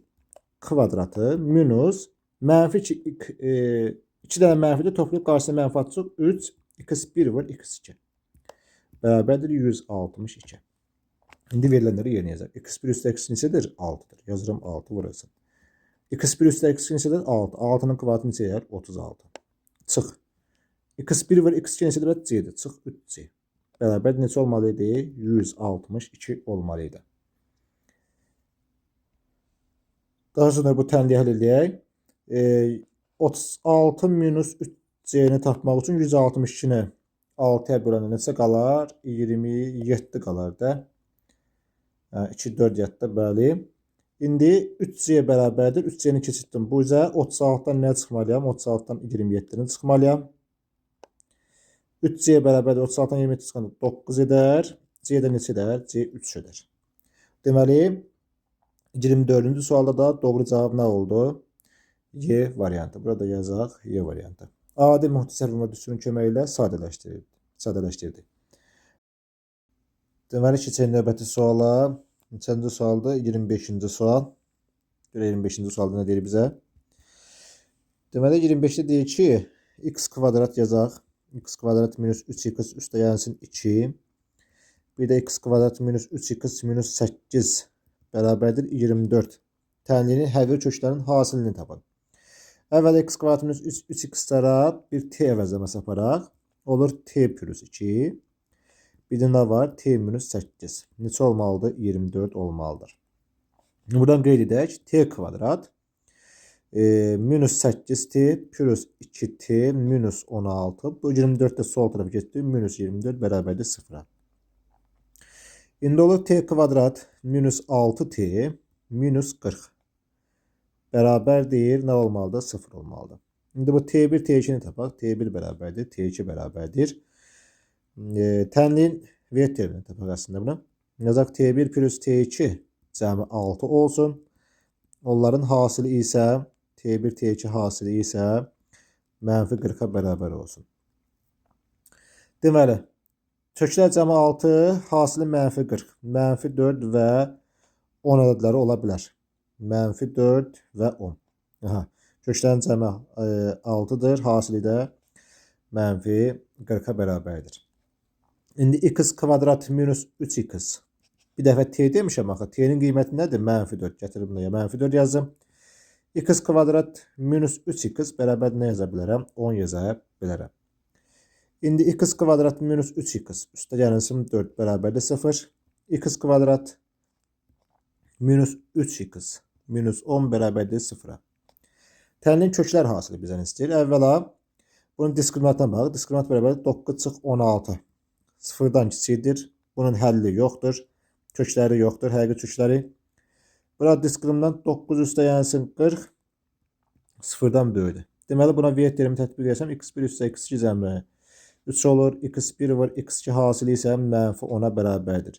kvadratı minus mənfi 2 dənə mənfidə toplayıb qarşısına mənfi atacaq 3 x1 var x2. Bərabərdir 162. İndi verilənləri yerinə yazaq. x1 üstə x2 neçədir? 6'dır. Yazıram 6 vurasın. x1 üstə x2 neçədir? 6. 6'nın kvadratı neçə edir? 36. Çıx. x1 var x2 neçədir? C-dir. Çıx 3c. Bərabər neçə olmalı idi? 162 olmalı idi. Daha sonra bu tənliyi həll edək. 36 minus 3c'ni tapmaq üçün 162'ni 6'ya böləndə neçə qalar? 27 qalar da. 2 4 yatdı bəli. İndi 3c bərabərdir. 3c'ni keçirtdim. Bu üzə 36'dan nə çıxmalıyam? 36'dan 27'ni çıxmalıyam. 3c bərabərdir. 36'dan 27 çıxanda 9 edər. C də neçə edər? C 3 edər. Deməli 24-cü sualda da doğru cavab nə oldu? Y variantı. Burada yazaq Y variantı. adi müxtəsər vurma düsturunun köməyi ilə sadələşdirdi. Deməli keçək növbəti suala. Neçənci sualdır? 25-ci sual. Görə 25-ci sualda nə deyir bizə? Deməli 25-də deyir ki, x kvadrat yazaq. X kvadrat minus 3x üstə gəlsin 2. Bir də x kvadrat minus 3x minus 8 bərabərdir 24. Tənliyin hər bir köklərinin hasilini tapın. Əvvəl x kvadrat minus 3x-lərə bir t əvəzləməsi aparaq. Olur t plus 2. Bir də nə var? T minus 8. Neçə olmalıdır? 24 olmalıdır. Buradan qeyd edək. T kvadrat minus 8t plus 2t minus 16. Bu 24 də sol tərəfə getdi. Minus 24 bərabərdir 0-a. İndi olur t kvadrat minus 6t minus 40. Bərabərdir. Nə olmalıdır? 0 olmalıdır. İndi bu t1 t2'ni tapaq. t1 bərabərdir. t2 bərabərdir. Tənliyin V terimini tapaq əslində buna. Yazaq t1 plus t2 cəmi 6 olsun. Onların hasili isə t1 t2 hasili isə mənfi 40-a bərabər olsun. Deməli, köklər cəmi 6, hasili mənfi 40, mənfi 4 və 10 ədədləri ola bilər. Mənfi 4 və 10. Köklərin cəmi 6'dır, hasili də mənfi 40-a bərabərdir. İndi x kvadrat minus 3x. Bir dəfə t demişəm axı. T'nin qiyməti nədir? Mənfi 4. Gətirib buraya mənfi 4 yazdım. X kvadrat minus 3x bərabər nə yaza bilərəm? 10 yaza bilərəm. İndi x kvadrat minus 3x üstə gəlsin 4 bərabərdir 0. X kvadrat minus 3x minus 10 bərabərdir 0-a. Tənliyin köklər hasili bizdən istəyir. Əvvəla bunun diskriminantına bax. Diskriminant bərabərdir 9 çıx 16. 0-dan kiçikdir. Bunun həlli yoxdur. Kökləri yoxdur. Həqiqi kökləri. Burada diskriminant 9 üstə gəlsin 40. 0-dan böyüdür. Deməli buna V terimi tətbiq etsəm x1 üstə x2 cəmi 3 olur. x1 var. x2 hasili isə mənfi 10-a bərabərdir.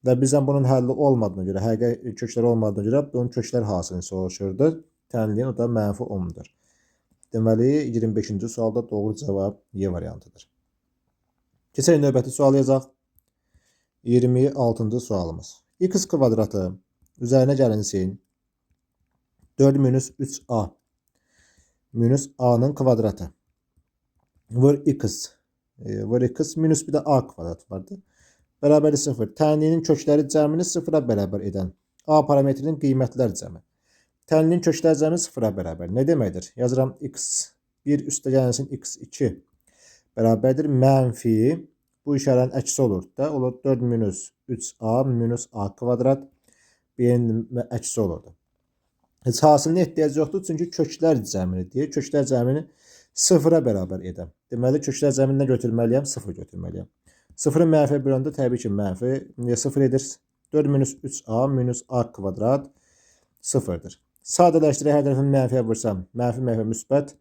Və bizdən bunun həlli olmadığına görə, həqiqi kökləri olmadığına görə bunun köklər hasilini soruşurdu. Tənliyin o da mənfi 10'dur. Deməli 25-ci sualda doğru cavab Y variantıdır. Keçək növbəti sual yazaq. 26-cı sualımız. X kvadratı üzərinə gəlinsin 4 minus 3a minus a'nın kvadratı. Vur x. Vur x minus bir də a kvadrat vardı. Bərabərdir 0. Tənliyin kökləri cəmini 0-a bərabər edən a parametrinin qiymətlər cəmi. Tənliyin köklər cəmi 0-a bərabər. Nə deməkdir? Yazıram x1 üstə gəlsin x2 bərabərdir mənfi. Bu işarənin əksi olur da. Olur 4 minus 3a minus a kvadrat. B-nin əksi olurdu. Heç hasilini ehtiyac yoxdur. Çünki köklər cəmini deyir. Köklər cəmini 0-a bərabər edən. Deməli, köklər cəmini nə götürməliyəm? 0 götürməliyəm. 0'ı mənfiyə böləndə təbii ki, mənfi 0 edir. 4 minus 3a minus a kvadrat 0'dır. Sadələşdirək, hər tərəfini mənfiyə vursam, mənfi müsbət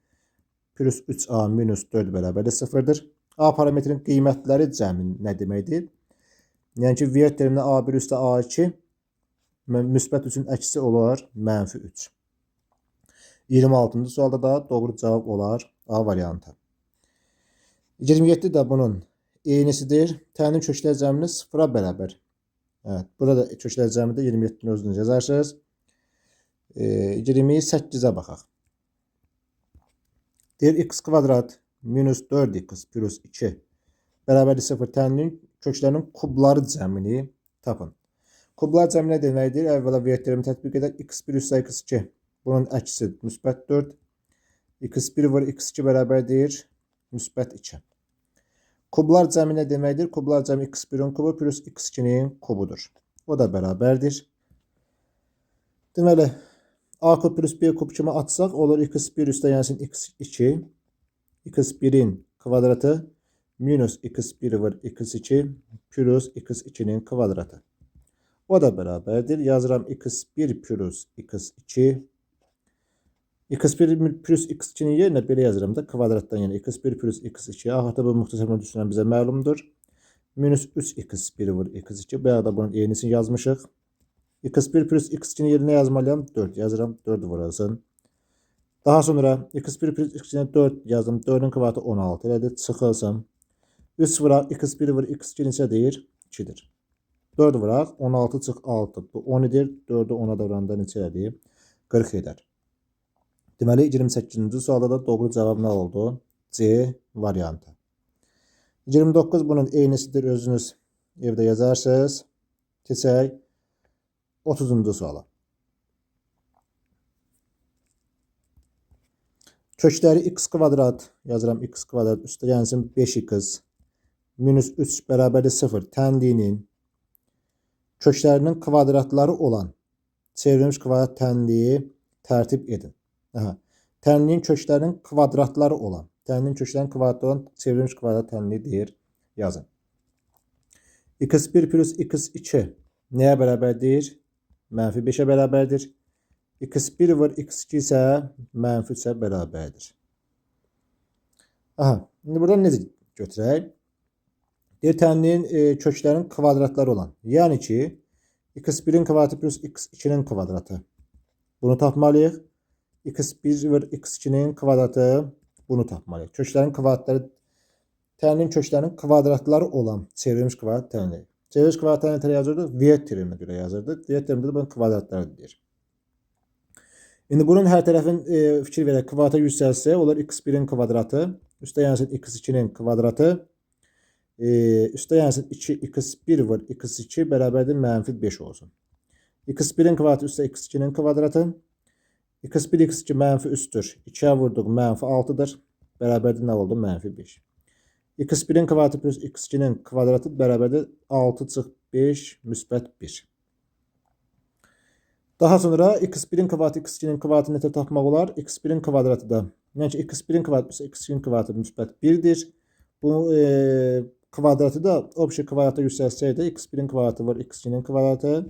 plus 3a minus 4 bərabərdir 0'dır. A parametrin qiymətləri cəmi nə deməkdir? Yəni ki, V terimində A1 üstə A2 müsbət 3'ün əksi olar mənfi 3. 26-cı sualda da doğru cavab olar A variantı. 27 də bunun eynisidir. Tənliyin köklər cəmini 0-a bərabər. Evet, burada köklər cəmidə 27'nin özünü yazarsınız. 28'ə baxaq. Deyir x kvadrat minus 4x plus 2 bərabərdir 0. Tənliyin köklərinin kubları cəmini tapın. Kublar cəmi nə deməkdir? Əvvəla V terimi tətbiq edək. x1 üstə x2. Bunun əksi müsbət 4. x1 var x2 bərabərdir müsbət 2. Kublar cəmi nə deməkdir? Kublar cəmi x1'in kubu plus x2'nin kubudur. O da bərabərdir. Deməli, a kub plus b kub kimi atsaq olur x1 üstə gəlsin x2. x1'in kvadratı minus x1 var x2 plus x2'nin kvadratı. O da bərabərdir. Yazıram x1 plus x2. x1 plus x2'nin yerine belə yazıram da kvadratdan, yəni x1 plus x2. Ahırda bu müxtəsər düşünən bizə məlumdur. Minus 3x1 var x2. Bayaq da bunun eynisini yazmışıq. x1 plus x2'nin yerine yazmalıyam 4. Yazıram 4 vurasın. Daha sonra x1 plus x2'nin 4 yazdım. 4'ün kvadratı 16 elədir. Çıxılsın. 3 vuraq x1 vur x2 neçə deyir? 2'dir. 4 vuraq 16 çıx 6. Bu 10 edir. 4'ü 10'a da vuranda neçə edir? 40 eder. Deməli 28-ci sualda da doğru cavab nə oldu? C variantı. 29 bunun eynisidir. Özünüz evdə yazarsınız. Keçək 30-cu suala. Kökləri x kvadrat yazıram. X kvadrat üstə gəlsin 5x minus 3 bərabərdir 0 tənliyinin köklərinin kvadratları olan çevrilmiş kvadrat tənliyi tərtib edin. Tənliyin köklərinin kvadratları olan çevrilmiş kvadrat tənliyi deyir. Yazın. x1 plus x2 nəyə bərabərdir? Mənfi 5'ə bərabərdir. x1 vur x2 isə mənfi 3'ə bərabərdir. İndi buradan necə götürək? Bir tənliyin köklərin kvadratları olan. Yəni ki, x1'in kvadratı plus x2'nin kvadratı. Bunu tapmalıyıq. x1 vur x2'nin kvadratı. Bunu tapmalıyıq. Köklərin kvadratları, tənliyin köklərinin kvadratları olan çevrilmiş kvadrat tənliyi. Çevrilmiş kvadrat tənliyi yazırdıq. V terimine göre yazırdıq. V teriminde de bunun kvadratları deyir. İndi bunun hər tərəfin fikir verək. Kvadrata yüksəlsə, olur x1'in kvadratı. Üstə yansın x2'nin kvadratı. Üstə yansın 2x1 vur x2 bərabərdir mənfi 5 olsun. x1'in kvadratı üstə x2'nin kvadratı. x1 x2 mənfi 3'tür. 2'ye vurduq mənfi 6'dır. Bərabərdir nə oldu? Mənfi 5. x1'in kvadratı plus x2'nin kvadratı bərabərdir 6 çıx 5 müsbət 1. Daha sonra x1'in kvadratı x2'nin kvadratını netə tapmaq olar. x1'in kvadratı da, yəni ki x1'in kvadratı plus x2'nin kvadratı müsbət 1'dir. Bu kvadratı da obje kvadrata yüksəlsəydi x1'in kvadratı var x2'nin kvadratı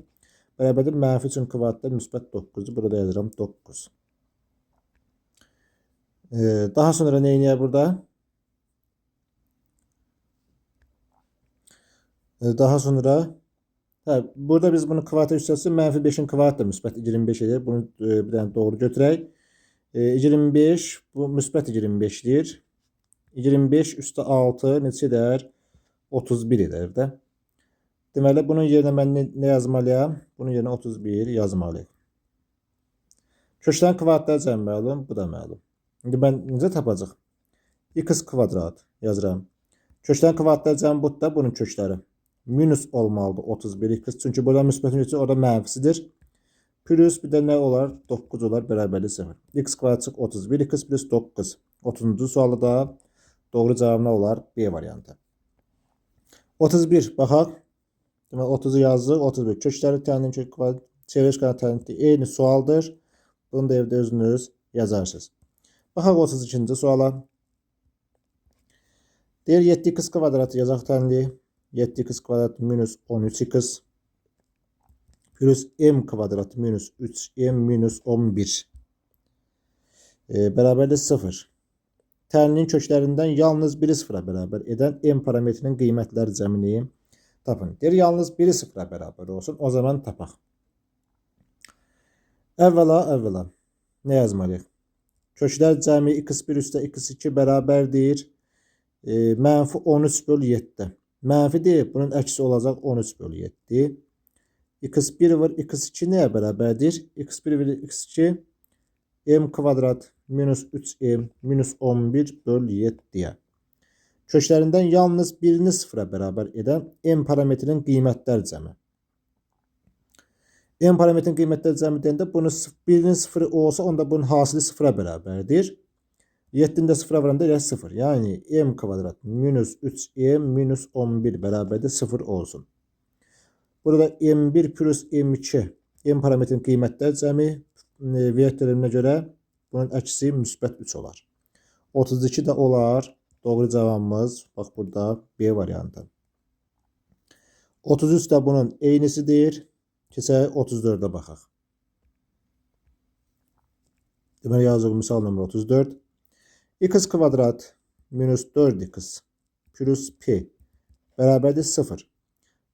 bərabərdir mənfi 3'ün kvadratı müsbət 9'dur. Burada yazıram 9. Daha sonra nə eyniyək burada? Daha sonra burada biz bunu kvadrata yüksəlsin mənfi 5'in kvadratı da müsbət 25 edir. Bunu bir dənə doğru götürək. 25 bu müsbət 25'dir. 25 üstə 6 neçə edər? 31 edər də. Deməli bunun yerinə mən nə yazmalıyam? Bunun yerinə 31 yazmalıyım. Köklərin kvadratları cəmi məlum, bu da məlum. İndi mən necə tapacaq? X kvadrat yazıram. Köklərin kvadratları cəmi bu da bunun kökləri. Minus olmalıdır 31 x. Çünki burada müsbətin üçün orada mənfisidir. Plus bir də nə olar? 9 olar bərabərli 0. X kvadrat çıx 31 x plus 9. 30-cu sualda da doğru cavab nə olar? B variantı. 31 baxaq. Demək 30'u yazdıq. 31 kökləri tənliyin kök kvadrat çeviriş kvadrat tənliyi eyni sualdır. Bunu da evdə özünüz yazarsınız. Baxaq 32-ci suala. Deyir 7x kvadratı yazaq tənliyi. 7x kvadrat minus 13x plus m kvadrat minus 3m minus 11 bərabərdir 0. Tənliyin köklərindən yalnız biri sıfıra bərabər edən m parametrinin qiymətləri cəmini tapın. Deyir yalnız biri sıfıra bərabər olsun. O zaman tapaq. Əvvəla nə yazmalıyıq? Köklər cəmi x1 üstə x2 bərabərdir. Mənfi 13 bölü 7. Mənfidir. Bunun əksi olacaq 13 bölü 7. x1 vur x2 nəyə bərabərdir? x1 vur x2 m kvadrat minus 3m minus 11 bölü 7'ye. Köklərindən yalnız birini sıfıra bərabər edən m parametrinin qiymətlər cəmi. M parametrin qiymətlər cəmi deyəndə bunun birinin sıfırı olsa onda bunun hasili sıfıra bərabərdir. 7'nin də sıfıra vuranda elə 0. Yəni m kvadrat minus 3m minus 11 bərabərdir 0 olsun. Burada m1 plus m2 m parametrin qiymətlər cəmi vektoriminə görə bunun əksi müsbət 3 olar. 32 də olar. Doğru cavabımız bax burada B variantı. 33 də bunun eynisidir. Keçək 34'ə baxaq. Deməli yazıq misal nömrə 34. X kvadrat minus 4x plus p bərabərdir 0.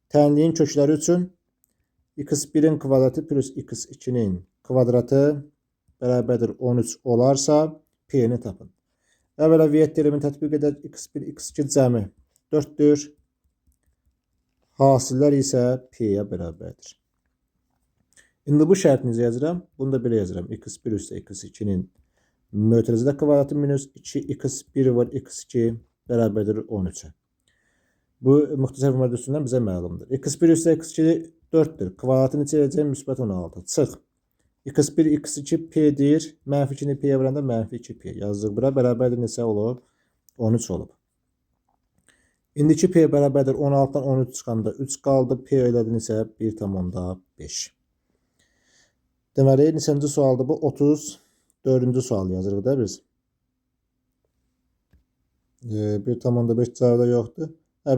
Tənliyin kökləri üçün x1'in kvadratı plus x2'nin kvadratı bərabərdir 13 olarsa P-ni tapın. Əvvəla viyyət teoremini tətbiq edək. X1, X2 cəmi 4'dür. Hasillər isə P-yə bərabərdir. İndi bu şərtini yazıram. Bunu da belə yazıram. X1 üstə X2'nin mötərizədə kvadratı minus 2x1 var x2 bərabərdir 13'ə. Bu müxtəsər forma üstündən bizə məlumdur. X1 üstə x2 4'dür. Kvadratını içərəcək müsbət 16. Çıx. X1, X2 P'dir. Mənfi 2'ni P'yə vuranda mənfi 2P. Yazdıq bura. Bərabərdir neçə olub? 13 olub. İndiki P bərabərdir 16'dan 13 çıxanda 3 qaldı. P elədi neçə? 1,5. Deməli, neçənci sualdır bu? 34-cü sual yazırıq da biz. 1,5 cavabda yoxdur.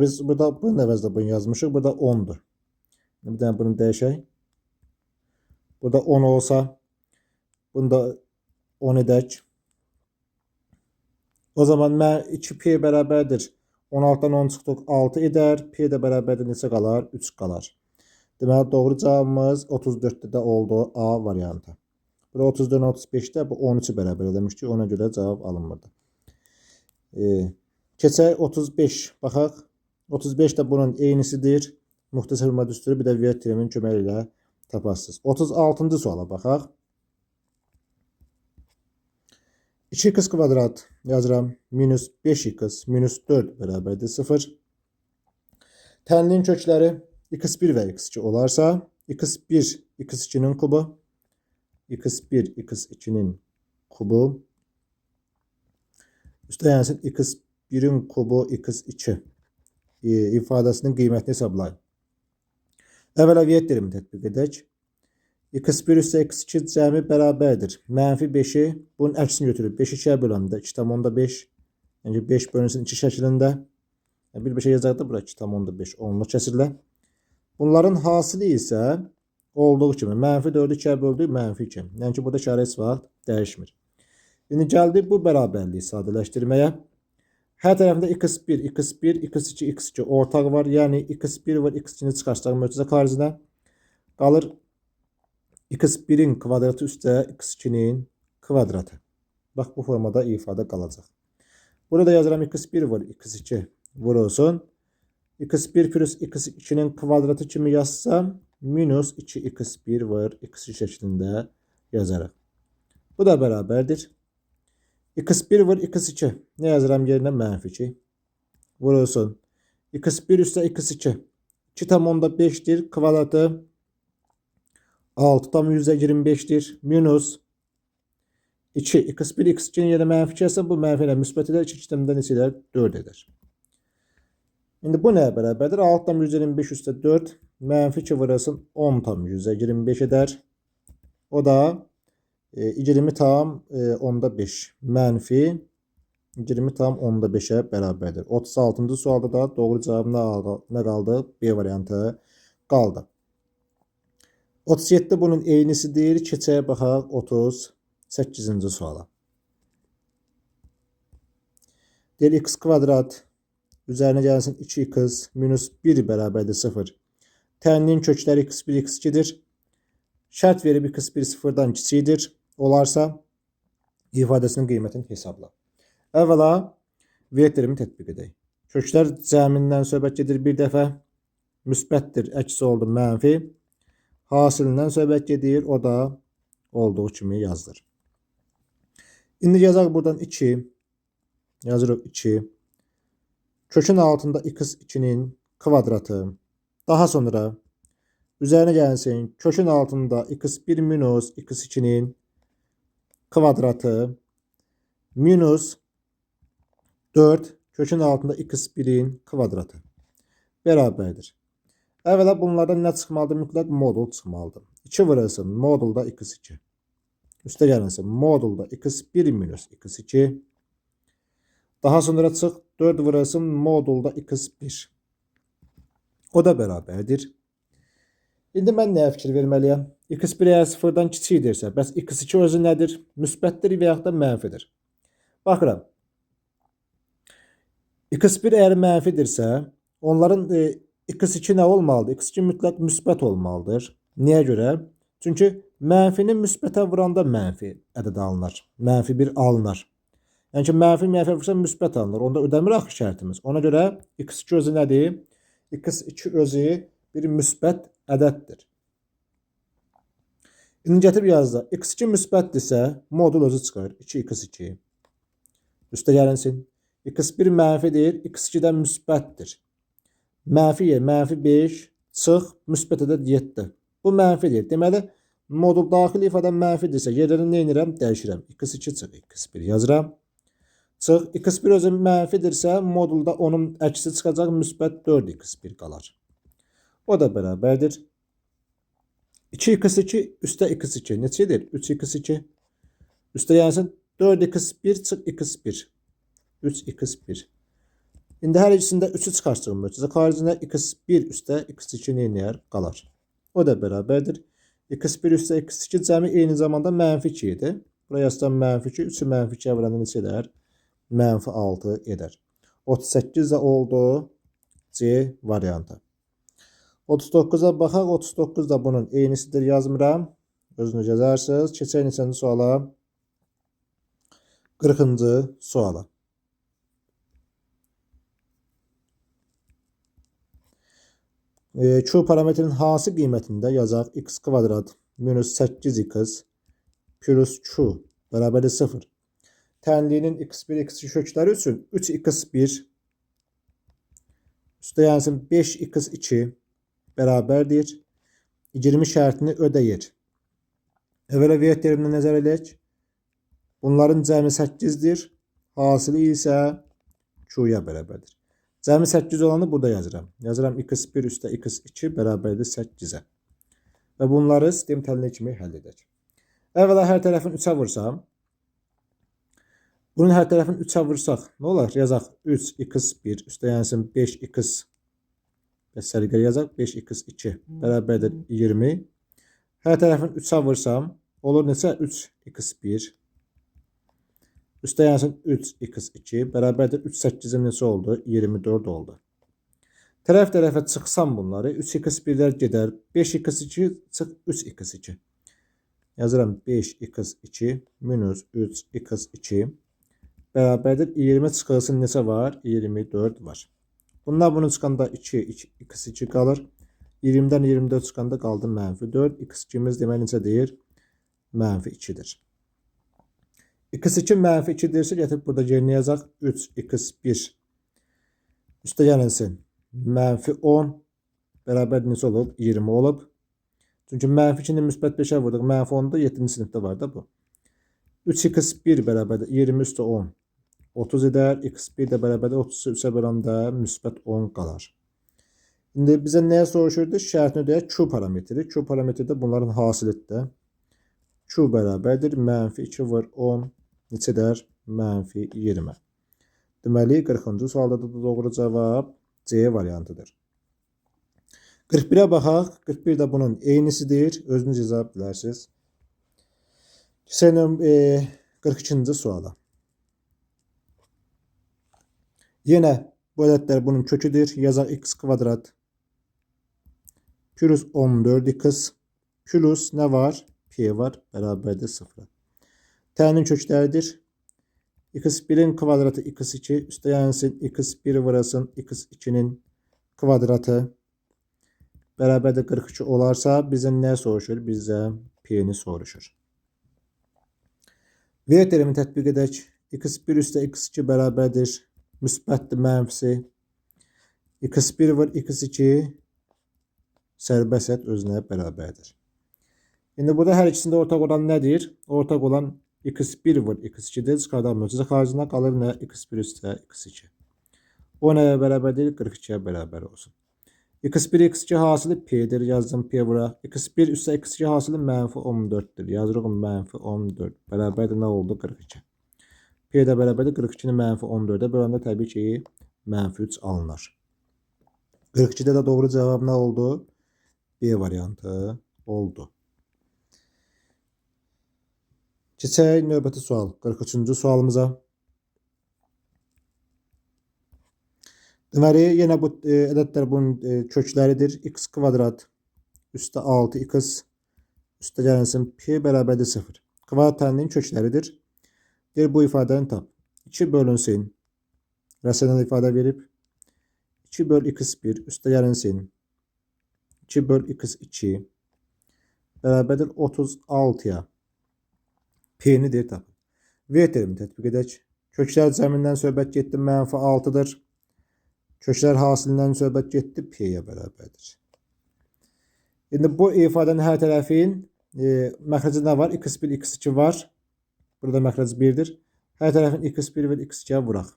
Biz burada bunun əvəzində bunu yazmışıq. Burada 10'dur. Bir dənə bunu dəyişək. Burada 10 olsa, bunda 10 edək. O zaman 2P bərabərdir. 16'dan 10 çıxdıq 6 edər. P də bərabərdir neçə qalar? 3 qalar. Deməli, doğru cavabımız 34'də də oldu A variantı. Burada 34'dən 35'də bu 13'ü bərabər eləmişdik. Ona görə cavab alınmırdı. Keçək 35. Baxaq. 35 də bunun eynisidir. Müxtəsər forma düsturu bir də viyyət teoreminin köməyi ilə taparsınız. 36-cı suala baxaq. 2x kvadrat yazıram. Minus 5x minus 4 bərabərdir 0. Tənliyin kökləri x1 və x2 olarsa x1 x2'nin kubu x1 x2'nin kubu üstə yansın x1'in kubu x2 ifadəsinin qiymətini hesablayın. Əvvəla viyyət teoremini tətbiq edək. x1 üstə x2 cəmi bərabərdir. Mənfi 5'i bunun əksini götürüb 5'i 2'yə böləndə 2,5. Yəni 5 bölünsün 2 şəklində. Bir 5'e yazacaqda bura 2,5 onluq kəsirlər. Bunların hasili isə olduğu kimi mənfi 4'ü 2'yə böldük mənfi 2. Yəni ki burada işarə heç vaxt dəyişmir. İndi gəldik bu bərabərliyi sadələşdirməyə. Hər tərəfində x1, x1, x2, x2 ortaq var. Yəni x1 var, x2'ni çıxarsaq mötərizə xaricinə. Qalır x1'in kvadratı üstə x2'nin kvadratı. Bax bu formada ifadə qalacaq. Burada yazıram x1 var, x2 vurulsun. x1 plus x2'nin kvadratı kimi yazsam minus 2x1 var, x2 şəklində yazarıq. Bu da bərabərdir. x1 var, x2. Ne yazıram yerinə? Mənfi 2. Vurulsun. x1 üstə x2. 2,5'dir. Kvadratı 6,25'dir. Minus 2. x1, x2'nin yerine mənfi 2 ise bu mənfi ilə müsbət edər. 2 işlemdə neçə edər? 4 edər. İndi bu nəyə bərabərdir? 6,125 üstə 4. Mənfi 2 vurulsun. 10,125 edər. O da 20,5 mənfi 20,5'e bərabərdir. 36-cı sualda da doğru cavab nə qaldı? B variantı qaldı. 37 bunun eynisidir. Keçəyə baxaq 38-ci suala. Deyil x kvadrat üzərinə gəlsin 2x minus 1 bərabərdir 0. Tənliyin kökləri x1, x2'dir. Şərt verib x1 0'dan kiçikdir. Olarsa ifadəsinin qiymətini hesabla. Əvvəla viyyət teoremini tətbiq edək. Köklər cəmindən söhbət gedir bir dəfə. Müsbətdir, əksi oldu mənfi. Hasilindən söhbət gedir, o da olduğu kimi yazılır. İndi yazaq buradan 2. Yazırıq 2. Kökün altında x2'nin kvadratı. Daha sonra üzərinə gəlsin kökün altında x1 minus x2'nin kvadratı minus 4 kökün altında x1'in kvadratı bərabərdir. Əvvəla bunlardan nə çıxmalıdır? Mütləq modul çıxmalıdır. 2 vurulsun modulda x2. Üstə gəlinsin modulda x1 minus x2. Daha sonra çıx 4 vurulsun modulda x1. O da bərabərdir. İndi mən nəyə fikir verməliyəm? x1 əgər 0'dan kiçikdirsə, bəs x2 özü nədir? Müsbətdir və yaxud da mənfidir. Baxıram. x1 əgər mənfidirsə, onların x2 nə olmalıdır? x2 mütləq müsbət olmalıdır. Niyə görə? Çünki mənfini müsbətə vuranda mənfi ədəd alınır. Mənfi 1 alınır. Yəni ki, mənfi vursa müsbət alınır. Onda ödəmir axı şərtimiz. Ona görə x2 özü nədir? x2 özü bir müsbət ədəddir. İndi gətirib yazdı. x2 müsbətdirsə, modul özü çıxır. 2x2. Üstə gəlinsin. x1 mənfidir, x2 də müsbətdir. Mənfi 5 çıx, müsbət ədəd 7. Bu mənfidir. Deməli, modul daxili ifadə mənfidirsə, yerlərini nə edirəm? Dəyişirəm. x2 çıx, x1 yazıram. Çıx, x1 özü mənfidirsə, modulda onun əksi çıxacaq, müsbət 4x1 qalar. O da bərabərdir. 2x2 üstə x2 neçədir? 3x2. Üstə gəlsin 4x1 çıx x1. 3x1. İndi hər ikisində 3'ü çıxarsın möcüzə. Xaricində x1 üstə x2 neyinəyər? Qalar. O da bərabərdir. x1 üstə x2 cəmi eyni zamanda mənfi 2 idi. Buraya yazsam mənfi 2, 3'ü mənfi 2'yə vuranda neçə edər? Mənfi 6 edər. 38 də oldu C variantı. 39'a baxaq. 39 da bunun eynisidir yazmıram. Özünüz yazarsınız. Keçək neçənci suala? 40-cı suala. Q parametrin hansı qiymətində yazaq? X kvadrat minus 8x plus Q bərabərdir 0. Tənliyinin x1, x2 kökləri üçün 3x1 üstə gəlsin 5x2 bərabərdir. 20 şərtini ödəyir. Əvvələ viyət terimini nəzər edək. Bunların cəmi 8'dir. Hasili isə Q'ya bərabərdir. Cəmi 8 olanı burada yazıram. Yazıram x1 üstə x2 bərabərdir 8'ə. Və bunları sistem təhlili kimi həll edək. Əvvəla hər tərəfin 3'ə vursam. Bunun hər tərəfin 3'ə vursaq nə olar? Yazaq 3x1 üstə gəlsin 5x və sərgəli yazaq 5x2 bərabərdir 20. Hər tərəfin 3'ə vursam olur neçə? 3x1 üstə gəlsin 3x2 bərabərdir 3-8'im neçə oldu? 24 oldu. Tərəf-tərəfə çıxsam bunları 3x1'lər gedər. 5x2 çıx 3x2. Yazıram 5x2 minus 3x2 bərabərdir 20 çıxılsın neçə var? 24 var. Bunlar bunu çıxanda 2x2 qalır. 20'dən 24 çıxanda qaldı mənfi 4. x2'miz demək neçədir? Mənfi 2'dir. x2 mənfi 2'dirsə gətirib burada yerinə yazaq 3x1 üstə gəlinsin mənfi 10 bərabər neçə olub? 20 olub. Çünki mənfi 2'ni müsbət 5'ə vurduq. Mənfi 10'da 7-ci sinifdə var da bu. 3x1 bərabərdir 20 üstə 10 30 edər. x1 də bərabərdir 30'u 3'ə böləndə müsbət 10 qalar. İndi bizə nəyə soruşurdu? Şərtini ödəyək Q parametri. Q parametri də bunların hasilidir. Q bərabərdir mənfi 2 vur 10 neçədər? Mənfi 20. Deməli 40-cı sualda da doğru cavab C variantıdır. 41'ə baxaq. 41 də bunun eynisidir. Özünüz yaza bilərsiniz. Keçək 42-ci suala. Yenə bu ədədlər bunun köküdür. Yazaq x kvadrat plus 14x plus nə var? P var. Bərabərdir 0. T'nin kökləridir. x1'in kvadratı x2 üstə gəlsin x1 vurasın x2'nin kvadratı bərabərdir 42 olarsa bizə nə soruşur? Bizə P'ni soruşur. V terimi tətbiq edək. x1 üstə x2 bərabərdir müsbətdir mənfisi. x1 vur x2 sərbəst özünə bərabərdir. İndi burada hər ikisində ortaq olan nədir? Ortaq olan x1 vur x2'dir. Çıxardaq möcüzə xaricində qalır nə? x1 üstə x2. O nəyə bərabərdir? 42'yə bərabər olsun. x1 x2 hasılı P'dir. Yazdım P bura. x1 üstə x2 hasılı mənfi 14'dir. Yazırıq mənfi 14. Bərabərdir nə oldu? 42. P də bərabərdir 42'ni mənfi 14'ə böləndə təbii ki mənfi 3 alınır. 42'də də doğru cavab nə oldu? B variantı oldu. Keçək növbəti sual. 43-cü sualımıza. Deməli, yenə bu ədədlər bunun kökləridir. X kvadrat üstə 6x Üstə gələnsin P bərabərdir 0. Kvadrat tənliyin kökləridir. Deyir bu ifadəni tap. 2 bölünsün. Rasyonel ifadə verib. 2 böl x1 üstə gələnsin 2 böl x2 bərabərdir 36'ya. P'ni deyir tapın. V terimi tətbiq edək. Köklər cəmindən söhbət getdi -6'dır. Köklər hasilindən söhbət getdi P'yə bərabərdir. İndi bu ifadənin hər tərəfin məxrəci nə var? x1, x2 var. Burada məxrəc 1'dir. Hər tərəfin x1 və x2'yə vuraq.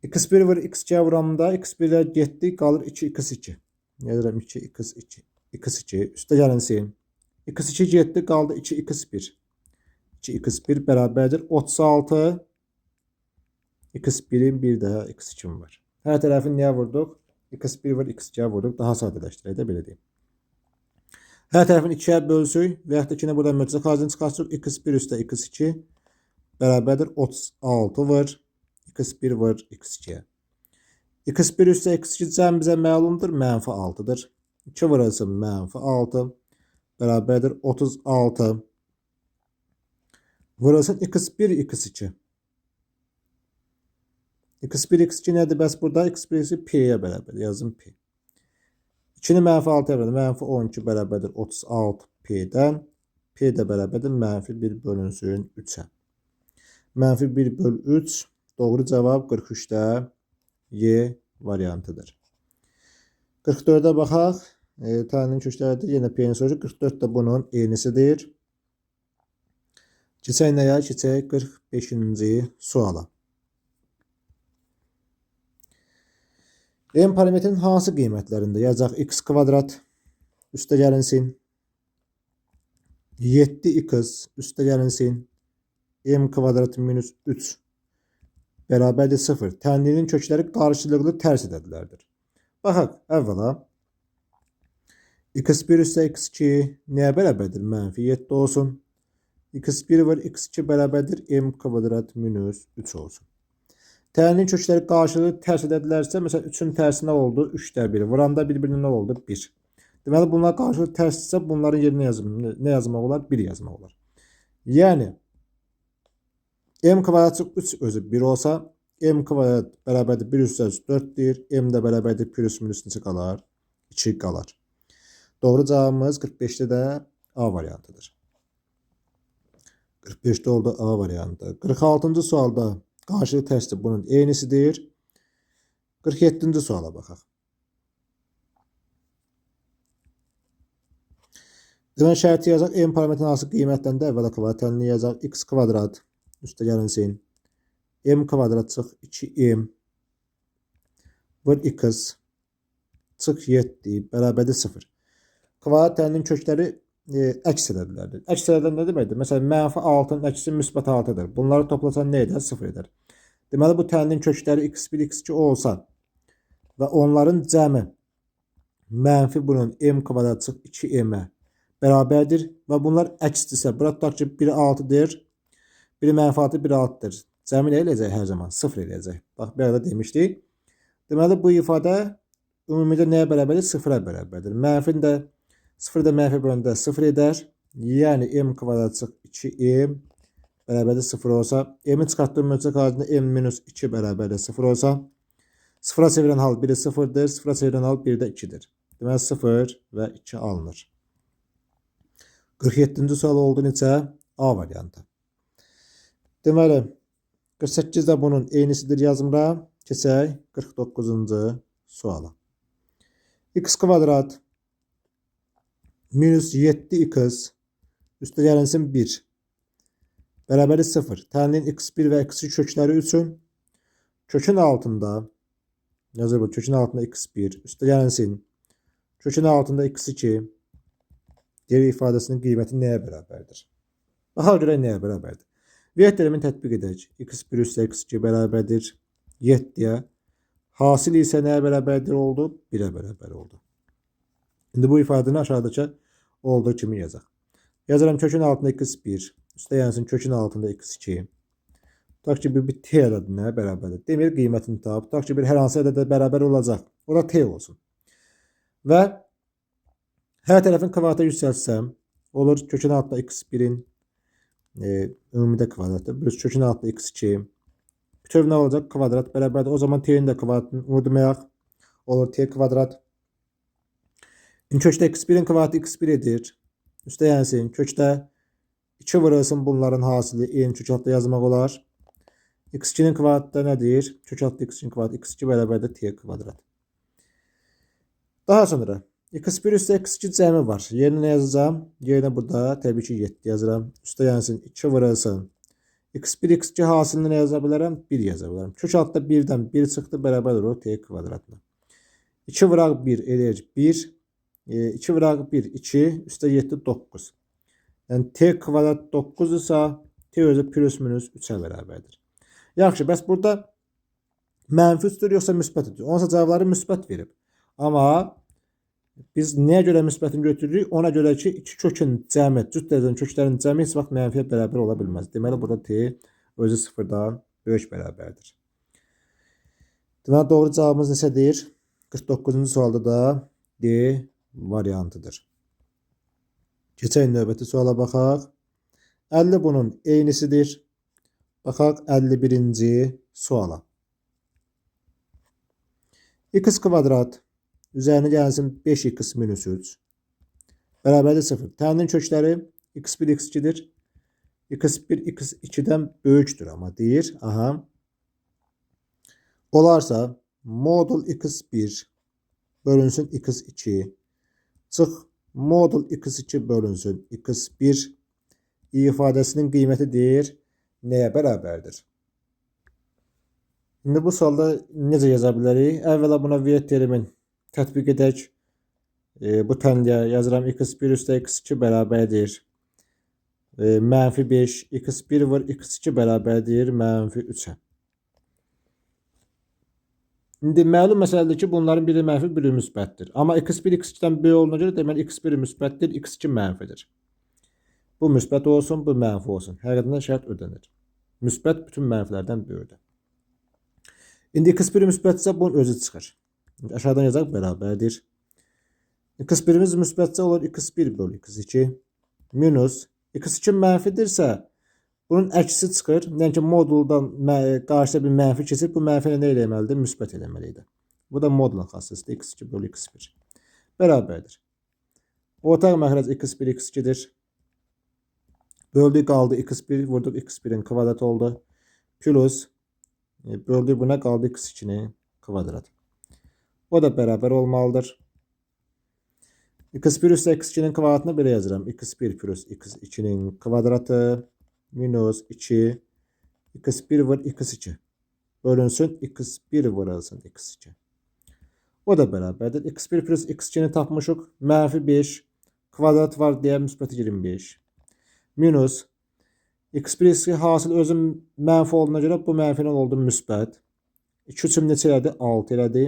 x1 və x2'yə vuramda x1'lər getdi, qalır 2x2. Yazıram 2x2. x2 üstə gələnsin. x2 getdi, qaldı 2x1. 2x1 bərabərdir 36. x1'in bir daha x2'm var. Hər tərəfin niyə vurduq? x1 və x2'yə vurduq. Daha sadələşdirək də belə deyim. Hər tərəfin 2'yə bölsük və yaxud da 2'ni buradan mötərizə xaricini çıxarsıq. x1 üstə x2 bərabərdir 36 var. x1 var x2'yə. x1 üstə x2 cəm bizə məlumdur. -6'dır. 2 vurası -6 bərabərdir 36. Vurasın x1 x2. x1 x2 nədir? Bəs burada x1 x2 P'yə bərabər. Yazım P. 2'ni -6'ya verdim. -12 bərabərdir 36 P'dən. P də bərabərdir -1 bölünsün 3'ə. -1 böl 3 doğru cavab 43'də Y variantıdır. 44'ə baxaq. Tənliyin kökləridir. Yenə P'ni soruşur. 44 də bunun eynisidir. Keçək nəyə? Keçək 45-ci suala. M parametrin hansı qiymətlərində yazacaq? X kvadrat üstə gəlinsin 7x üstə gəlinsin m kvadrat minus 3 bərabərdir 0. Tənliyin kökləri qarşılıqlı tərs ədədlərdir. Baxaq, əvvəla x1 üstə x2 nəyə bərabərdir? -7 olsun. x1 var x2 bərabərdir m kvadrat minus 3 olsun. Tənliyin kökləri qarşılıqlı tərs edədlərsə, məsələn 3'ün tərsi nə oldu? 3'də 1. Vuranda bir-birinə nə oldu? 1. Deməli bunlar qarşılıqlı tərsdirsə, bunların yerinə nə yazmaq olar? 1 yazmaq olar. Yəni m kvadrat 3 özü 1 olsa, m kvadrat bərabərdir 1 üstə 4'dir. M də bərabərdir plus minus neçə qalar? 2 qalar. Doğru cavabımız 45'te də A variantıdır. 45'te oldu A variantı. 46. sualda qarşılıqlı tərsdir bunun eynisidir. 47. suala baxaq. Demək şərti yazaq. M parametrin hansı qiymətləndə əvvəla kvadrat tənliyi yazaq. X kvadrat üstə gəlinsin. M kvadrat çıx 2m vur x çıx 7 bərabərdir 0. Kvadrat tənliyin kökləri əks ədədlərdir. Əks ədədlər nə deməkdir? Məsələn, -6'nın əksi müsbət 6'dır. Bunları toplasan nə edər? 0 edər. Deməli, bu tənliyin kökləri x1, x2 olsa və onların cəmi mənfi bunun m kvadrat çıx 2m'ə bərabərdir və bunlar əksdirsə, burada tutaq ki, biri 6'dır, biri -6, biri 6'dır. Cəmi nə eləyəcək hər zaman? 0 eləyəcək. Bax, bir arada demişdik. Deməli, bu ifadə ümumidə nəyə bərabərdir? 0'a bərabərdir. Mənfin də 0 da mənfi bölündə 0 edər. Yəni m kvadrat çıx 2m bərabərdir 0 olsa, m'in çıxartdığı mötərizə xaricində m minus 2 bərabərdir 0 olsa, 0'a çevirən hal 1'i 0'dır, 0'a çevirən hal 1'də 2'dir. Deməli 0 və 2 alınır. 47. sual oldu neçə? A variantı. Deməli 48 də bunun eynisidir yazımıram. Keçək 49. suala. X kvadrat minus 7x üstə gəlinsin 1 bərabərdir 0. Tənliyin x1 və x2 kökləri üçün kökün altında yazır bu, kökün altında x1 üstə gəlinsin kökün altında x2 diğer ifadəsinin qiyməti nəyə bərabərdir? Baxa görə nəyə bərabərdir? V terimini tətbiq edək. x1 üstə x2 bərabərdir 7'yə. Hasil isə nəyə bərabərdir oldu? 1'ə bərabər oldu. İndi bu ifadəni aşağıdakı olduğu kimi yazaq. Yazıram kökün altında x1 üstə gəlsin kökün altında x2. Tutaq ki, bir t ədədinə bərabərdir. Demir qiymətini tap. Tutaq ki, bir hər hansı ədədə bərabər olacaq. O da t olsun. Və Hər tərəfin kvadratı yüksəltsəm, olur kökün altında x1-in ümumidə kvadratı, plus kökün altında x2. Bütöv nə olacaq? Kvadrat bərabərdir. O zaman t'nin də kvadratını unutmayaq. Olur t kvadrat. Kökdə x1'in kvadratı x1 edir. Üstə yensin. Kökdə 2 vurulsun bunların hasili n kök altında yazmaq olar. x2'nin kvadratı da nədir? Kök altında x2'nin kvadratı x2 bərabərdir t kvadrat. Daha sonra x1 üstə x2 cəmi var. Yerinə nə yazacağım? Yerinə burada təbii ki 7 yazıram. Üstə yensin 2 vurulsun. x1, x2 hasilini nə yaza bilərəm? 1 yaza bilərəm. Kök altında 1'dən 1 çıxdı, bərabər olur t kvadratına. 2 vuraq 1 edir 1. 2 vuraq 1, 2. Üstə 7, 9. Yəni t kvadrat 9 ise t özü plus minus 3'ə bərabərdir. Yaxşı, bəs burada mənfi 3'dür yoxsa müsbətdir? Onsa cavabları müsbət verib. Amma biz nəyə görə müsbətini götürürük? Ona görə ki, iki kökün cəmi, cüt dərəcənin köklərin cəmi heç vaxt mənfiyə bərabər ola bilməz. Deməli, burada t özü sıfırdan böyük bərabərdir. Deməli, doğru cavabımız neçədir? 49-cu sualda da D variantıdır. Keçək növbəti suala baxaq. 50 bunun eynisidir. Baxaq 51-ci suala. X kvadrat üzərinə gəlsin 5x minus 3 bərabərdir 0. Tənin kökləri x1, x2'dir. x1, x2'dən böyükdür amma deyir. Aha. Olarsa modul x1 bölünsün x2 çıx modul x2 bölünsün x1 ifadəsinin qiyməti deyir nəyə bərabərdir? Şimdi bu sualda necə yaza bilərik? Əvvəla buna V terimin tətbiq edək. Bu tənliyə yazıram x1 üstə x2 bərabərdir. Mənfi 5, x1 vur x2 bərabərdir mənfi 3'ə. İndi məlum məsələdir ki, bunların biri mənfi, biri müsbətdir. Amma x1 x2'dən böyük olduğuna görə deməli x1 müsbətdir, x2 mənfidir. Bu müsbət olsun, bu mənfi olsun. Həqiqətən şərt ödənir. Müsbət bütün mənfilərdən böyükdür. İndi x1 müsbətsə bunun özü çıxır. Aşağıdan yazaq bərabərdir. x1'imiz müsbətsə olur x1 bölü x2 minus x2 mənfidirsə bunun əksi çıxır. Yəni ki, moduldan qarşıda bir mənfi keçir. Bu mənfi ilə nə eləməlidir? Müsbət eləməlidir. Bu da modulun xassəsidir. x2 bölü x1 bərabərdir. Ortaq məxrəc x1 x2'dir. Böldük qaldı x1, vurduq x1'in kvadratı oldu. Plus böldük buna qaldı x2'nin kvadratı. O da bərabər olmalıdır. x1 üstə x2'nin kvadratını belə yazıram. x1 plus x2'nin kvadratı minus 2 x1 vur x2 bölünsün x1 vurulsun x2. O da bərabərdir. x1 plus x2'ni tapmışıq. Mənfi 5 kvadrat var deyə müsbət 25 minus x1 hasil özü mənfi olduğuna görə bu mənfinin oldu müsbət. 2 üçün neçə elədi? 6 elədi.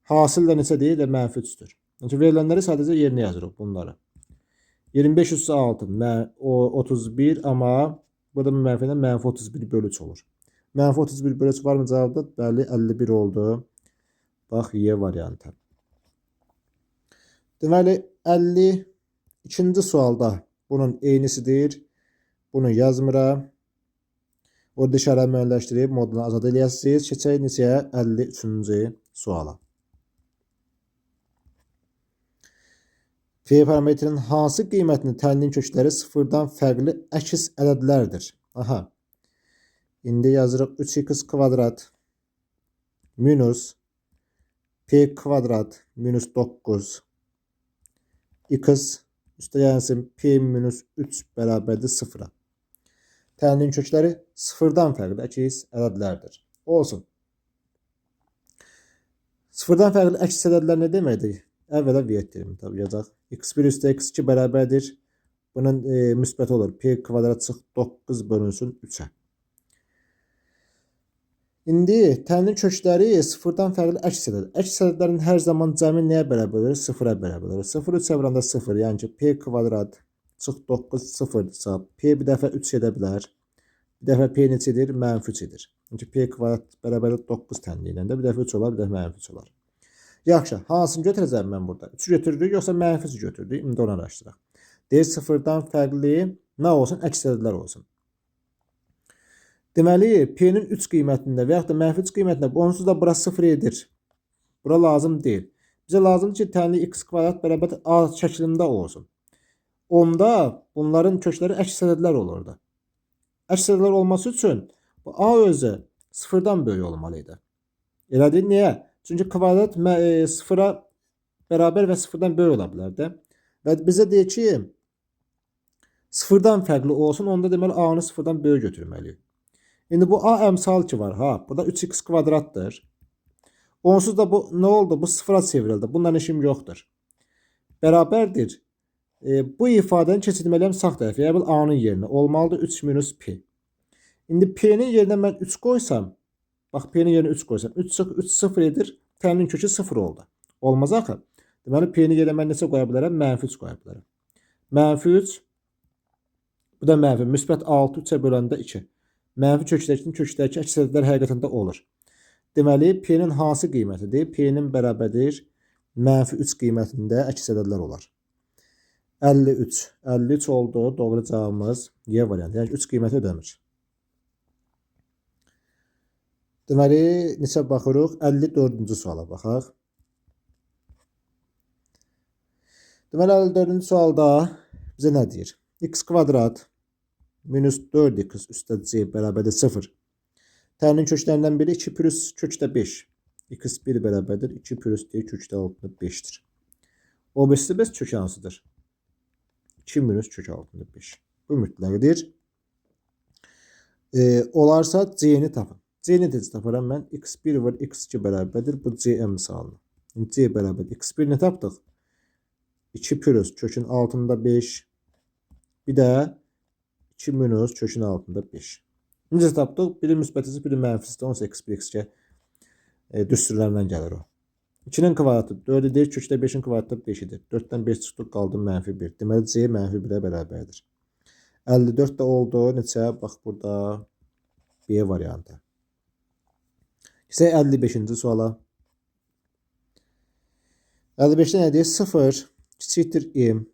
Hasil də neçədir? Də mənfi 3'dür. Yəni verilənləri sadəcə yerinə yazırıq bunları. 25 üstə 6 31 amma burada mənfilə mənfi 31 bölü 3 olur. Mənfi 31 bölü 3 var mı cavabda? Bəli, 51 oldu. Bax, Y variantı. Deməli, 52-ci sualda bunun eynisidir. Bunu yazmıram. Orada işarə müəyyənləşdirib modunu azad eləyəsiniz. Keçək neçəyə? 53-cü suala. F parametrinin hansı qiymətini tənliyin kökləri sıfırdan fərqli əks ədədlərdir? Aha. İndi yazırıq 3x kvadrat minus p kvadrat minus 9 x üstə gəlsin p minus 3 bərabərdir 0'a. Tənliyin kökləri sıfırdan fərqli əks ədədlərdir. Olsun. Sıfırdan fərqli əks ədədlər nə deməkdir? Əvvəla V terimi tabi yazaq. x1 üstə x2 bərabərdir. Bunun müsbət olur. P kvadrat çıx 9 bölünsün 3'ə. İndi tənliyin kökləri sıfırdan fərqli əks ədəd. Əks ədədlərin hər zaman cəmi nəyə bərabər olur? Sıfıra bərabər olur. 0 3 vuranda 0. Yəni ki, P kvadrat çıx 9 0'dırsa P bir dəfə 3 edə bilər. Bir dəfə P neçədir? Mənfi 3 edir. Yəni ki, P kvadrat bərabər 9 tənliyinə də bir dəfə 3 olar, bir dəfə mənfi 3 olar. Yaxşı, hansını götürəcəm mən burada? 3 götürürük, yoxsa mənfisi götürürük? İndi onu araşdıraq. Deyir, sıfırdan fərqli nə olsun? Əks ədədlər olsun. Deməli, P-nin 3 qiymətində və yaxud da mənfi 3 qiymətində onsuz da bura 0 edir. Bura lazım deyil. Bizə lazımdır ki, tənli x kvadrat bərabər a şəklində olsun. Onda bunların kökləri əks ədədlər olurdu. Əks ədədlər olması üçün bu a özü 0-dan böyük olmalıydı. Elədir, niyə? Çünki kvadrat 0-a bərabər və 0-dan böyük ola bilər də. Və bizə deyir ki, 0-dan fərqli olsun, onda deməli a-nı 0-dan böyük götürməliyik. İndi bu a əmsal ki var, ha, bu da 3x kvadratdır. Onsuz da bu nə oldu? Bu 0-a çevrildi. Bundan işim yoxdur. Bərabərdir. Bu ifadəni keçirməliyəm sağ tərəfə. Yəni a-nın yerinə olmalıdır 3 minus p. İndi p-nin yerinə mən 3 qoysam, bax p-nin yerinə 3 qoysam, 3 0 edir, tənlin kökü 0 oldu. Olmaz axı. Deməli p-nin yerinə mən neçə qoya bilərəm? Mənfi 3 qoya bilərəm. Mənfi 3, bu da mənfi, müsbət 6 3-ə böləndə 2. Mənfi kökdəki əks ədədlər həqiqətən də olur. Deməli, p-nin hansı qiymətidir? P-nin bərabərdir mənfi 3 qiymətində əks ədədlər olar. 53. 53 oldu. Doğru cavabımız Y variantı. Yəni 3 qiyməti ödəmir. Deməli, neçə baxırıq? 54-cü suala baxaq. Deməli, 54-cü sualda bizə nə deyir? X kvadrat minus 4x üstə c bərabərdir 0. Tərinin köklərindən biri 2 plus kökdə 5. x1 bərabərdir 2 plus d kökdə altında 5'dir. O birisi bəs kök hansıdır? 2 minus kök altında 5. Bu mütləqdir. Olarsa c-ni tapın. C-ni necə taparam mən? x1 var, x2 bərabərdir. Bu c əmsalını. C bərabərdir. x1 nə tapdıq? 2 plus kökün altında 5. Bir də 2 minus kökün altında 5. Necə tapdıq? Biri müsbətisi, biri mənfisidir. 18 x1 x2 düsturlarından gəlir o. 2-nin kvadratı 4-dir. Kökdə 5-in kvadratı 5-dir. 4-dən 5 çıxdıq, qaldı mənfi 1. Deməli, c mənfi 1-ə bərabərdir. 54 də oldu. Neçə? Bax, burada B variantı. İsə 55-ci suala. 55-də nə deyir? 0 kiçikdir m,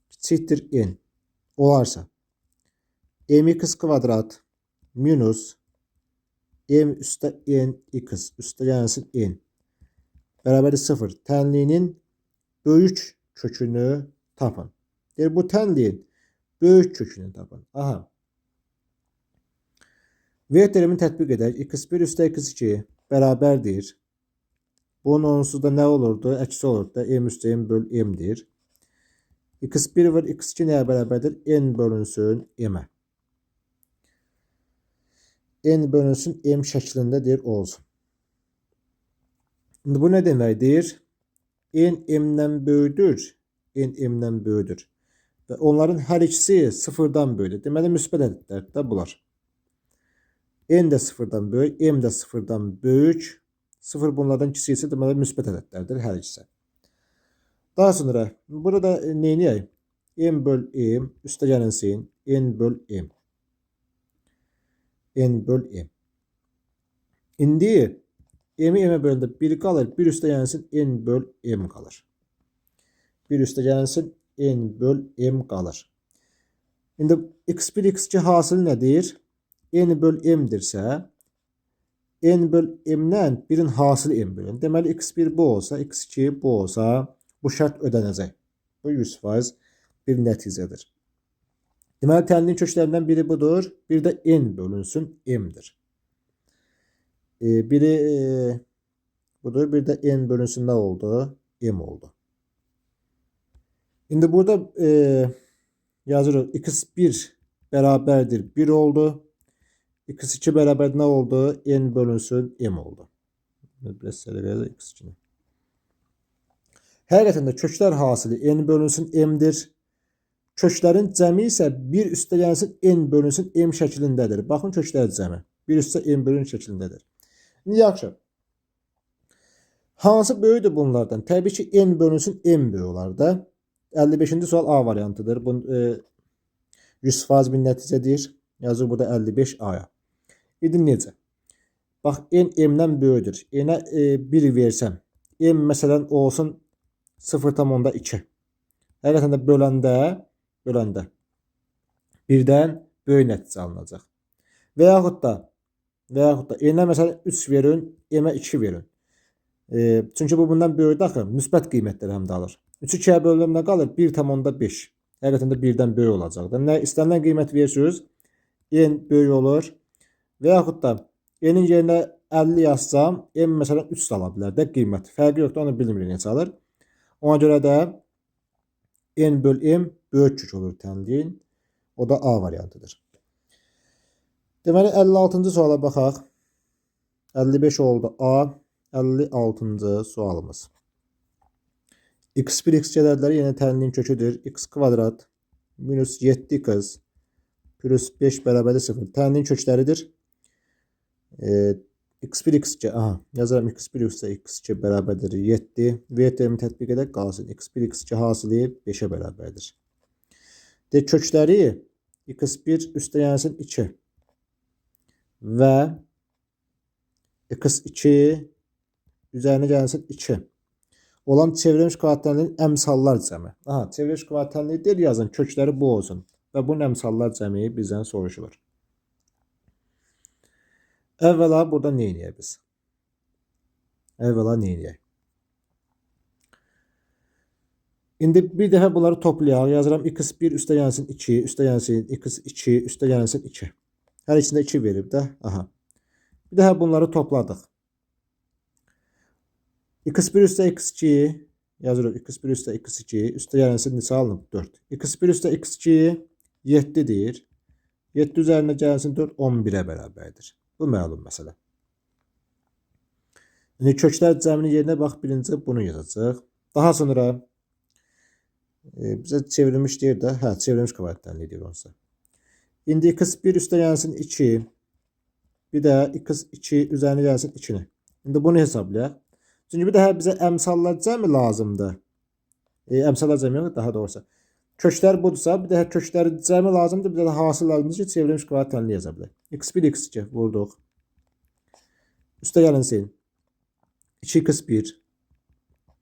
kiçikdir n olarsa mx kvadrat minus m üstə n x üstə gəlsin n bərabərdir 0. Tənliyinin böyük kökünü tapın. Deyir, bu tənliyin böyük kökünü tapın. Aha. V terimini tətbiq edək. x1 üstə x2 bərabərdir. Bunun onsuz da nə olurdu? Əksi olurdu da. M üstə m böl m'dir. x1 var, x2 nəyə bərabərdir? N bölünsün m'ə. N bölünsün m şəklində deyir olsun. İndi bu nə deməkdir? N m'dən böyüdür. N m'dən böyüdür. Və onların hər ikisi 0-dan böyüdür. Deməli, müsbət ədədlərdir də bunlar. N də 0-dan böyük, m də 0-dan böyük. 0 bunlardan kiçiksə deməli müsbət ədədlərdir hər ikisi. Daha sonra burada neyniyək? M böl m üstə gələnsin n böl m. N böl m. İndi m-i m-ə bölündə 1 qalır. 1 üstə gələnsin n böl m qalır. 1 üstə gələnsin n böl m qalır. İndi x1, x2 hasılı nədir? N böl m'dirsə, n böl m'dən 1-in hasılı m bölün. Deməli, x1 bu olsa, x2 bu olsa, bu şərt ödənəcək. Bu 100% bir nəticədir. Deməli, tənlinin köklərindən biri budur. Bir də n bölünsün m'dir. Biri budur. Bir də n bölünsün nə oldu? M oldu. İndi burada yazırıq. x1 bərabərdir 1 oldu. x2 bərabər nə oldu? N bölünsün m oldu. Biraz sərəqədə x2. Həqiqətən də köklər hasılı n bölünsün m'dir. Köklərin cəmi isə 1 üstə gəlsin n bölünsün m şəklindədir. Baxın, köklər cəmi 1 üstə n bölün şəklindədir. İndi yaxşı. Hansı böyüdür bunlardan? Təbii ki, n bölünsün m böyük olar da. 55-ci sual A variantıdır. Bu 100% bir nəticədir. Yazır burada 55A-ya. İndi necə? Bax, n m-dən böyüdür. N-ə 1 versəm, M məsələn olsun 0,2. Həqiqətən də böləndə birdən böyük nəticə alınacaq. Və yaxud da n-ə məsələn 3 verin, m-ə 2 verin. Çünki bu bundan böyükdür axı, müsbət qiymətləri həm də alır. 3-ü 2-yə bölündə qalır 1,5. Həqiqətən də birdən böyük olacaqdır. Nə istənilən qiymət verirsiniz, n böyük olur. Və yaxud da n-in yerinə 50 yazsam, m məsələn 3 ala bilər də qiymət. Fərqi yoxdur, onu bilmirik necə alır. Ona görə də n böl m böyük kök olur tənliyin. O da A variantıdır. Deməli 56-cı suala baxaq. 55 oldu A. 56-cı sualımız. x1 x ədədləri yenə tənliyin köküdür. X kvadrat minus 7x plus 5 bərabərdir 0. Tənliyin kökləridir. x1 x2 yazarım x1 x2 bərabərdir 7. V terimi tətbiq edək qalsın. x1 x2 hasılı 5-ə bərabərdir. Kökləri x1 üstəgəlsin 2 və x2 üzərinə gəlsin 2 olan çevrilmiş kvadratlərin əmsallar cəmi. Çevrilmiş kvadratləri deyil yazın, kökləri bu olsun və bunun əmsallar cəmi bizdən soruşulur. Əvvəla burada nə edək biz? İndi bir dəfə bunları toplayaq. Yazıram x1 üstəgəlsin 2, üstəgəlsin x2, üstəgəlsin 2. Hər içində 2 verib də. Bir dəfə bunları topladıq. x1 üstə x2 yazırıq. x1 üstə x2 üstəgəlsin neçə alınıb? 4. x1 üstə x2 7-dir. 7 üzərinə gəlsin 4, 11-ə bərabərdir. Bu məlum məsələ. İndi köklər cəminin yerinə bax, birinci bunu yazacaq. Daha sonra bizə çevrilmiş deyir də, çevrilmiş kvadratlarını deyir onsa. İndi x1 üstə gəlsin 2, bir də x2 üzərinə gəlsin 2-ni. İndi bunu hesablayaq. Çünki bir də bizə əmsallar cəmi lazımdır. Əmsallar cəmi yox, daha doğrusu. Köklər budursa, bir də köklər cəmi lazımdır, bir də hasıl lazımdır ki, çevrilmiş kvadratlarını yaza bilək. x1 x2 vurduq. Üstə gəlsin 2x1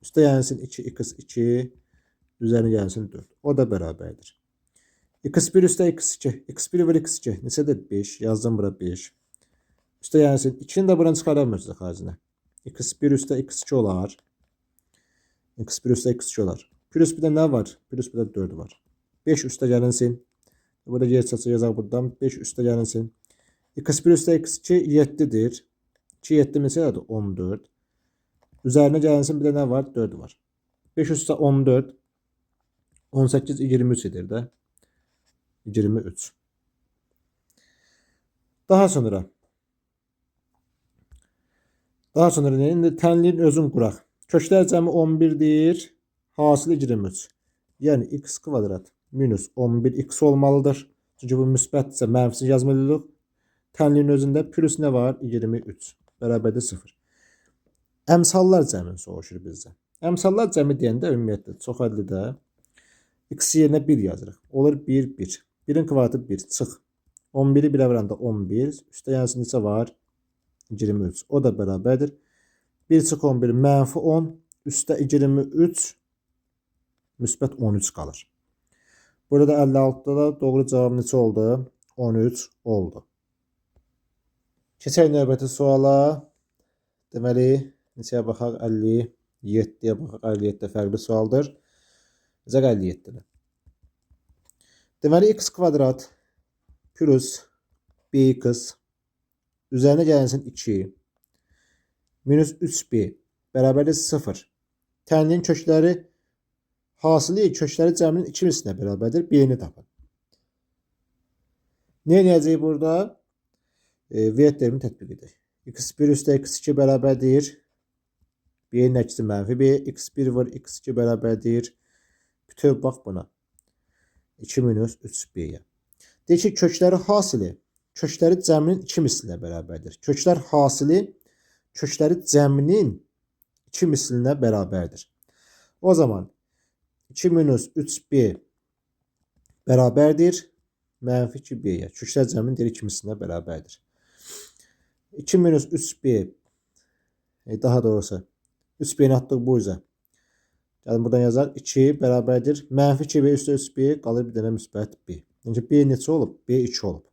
üstə gəlsin 2x2 üzərinə gəlsin 4. O da bərabərdir. x1 üstə x2. x1 vur x2. Neçədir? 5. Yazdım bura 5. Üstə gəlsin 2-ni də buradan çıxaramıyoruz xaricinə. x1 üstə x2 olar. x1 üstə x2 olar. Plus bir də nə var? Plus bir də 4 var. 5 üstə gəlinsin. Burada yer çatı yazaq buradan. 5 üstə gəlinsin. x1 üstə x2 7-dir. 2 7 məsələdir 14. Üzərinə gəlinsin bir də nə var? 4 var. 5 üstə 14. 18 23 edir də. 23. Daha sonra nə? İndi tənliyin özün quraq. Köklər cəmi 11-dir. Hasılı 23. Yəni x kvadrat minus 11x olmalıdır. Çünki bu müsbətsə mənfisini yazmalıyıq. Tənliyin özündə plus nə var? 23. Bərabərdir 0. Əmsallar cəmini soruşur bizdən. Əmsallar cəmi deyəndə ümumiyyətlə çox ədlidə x yerinə 1 yazırıq. Olur 1, 1. 1-in kvadratı 1. Çıx. 11-i 1-ə vuranda 11. Üstə gəlsin neçə var? 23. O da bərabərdir. 1 çıx 11 mənfi 10. Üstə 23 müsbət 13 qalır. Burada 56-da da doğru cavab neçə oldu? 13 oldu. Keçək növbəti suala. Deməli, neçəyə baxaq? 57-yə baxaq. 57-də fərqli sualdır. Bizə 57-də. Deməli, x kvadrat plus bx üzərinə gəlsin 2 minus 3b bərabərdir 0. Tənliyin kökləri hasılı kökləri cəminin 2 misinə bərabərdir. B-ni tapın. Nə edəcəyik burada? V terimi tətbiq edək. x1 üstə x2 bərabərdir. B-nin əksi mənfi B. x1 vur x2 bərabərdir. Bütöv bax buna. 2 minus 3b-yə. Deyək ki, kökləri hasılı kökləri cəminin 2 mislinə bərabərdir. Köklər hasılı kökləri cəminin 2 mislinə bərabərdir. O zaman 2 minus 3b bərabərdir. Mənfi 2b-yə. Köklər cəminin 2 mislinə bərabərdir. 2 minus 3b daha doğrusu Üst b'ni attık bu üzə. Yəni buradan yazar 2 bərabərdir. Mənfi 2b üstə üst b qalır bir dənə müsbət b. Yəni b neçə olub? B 2 olub.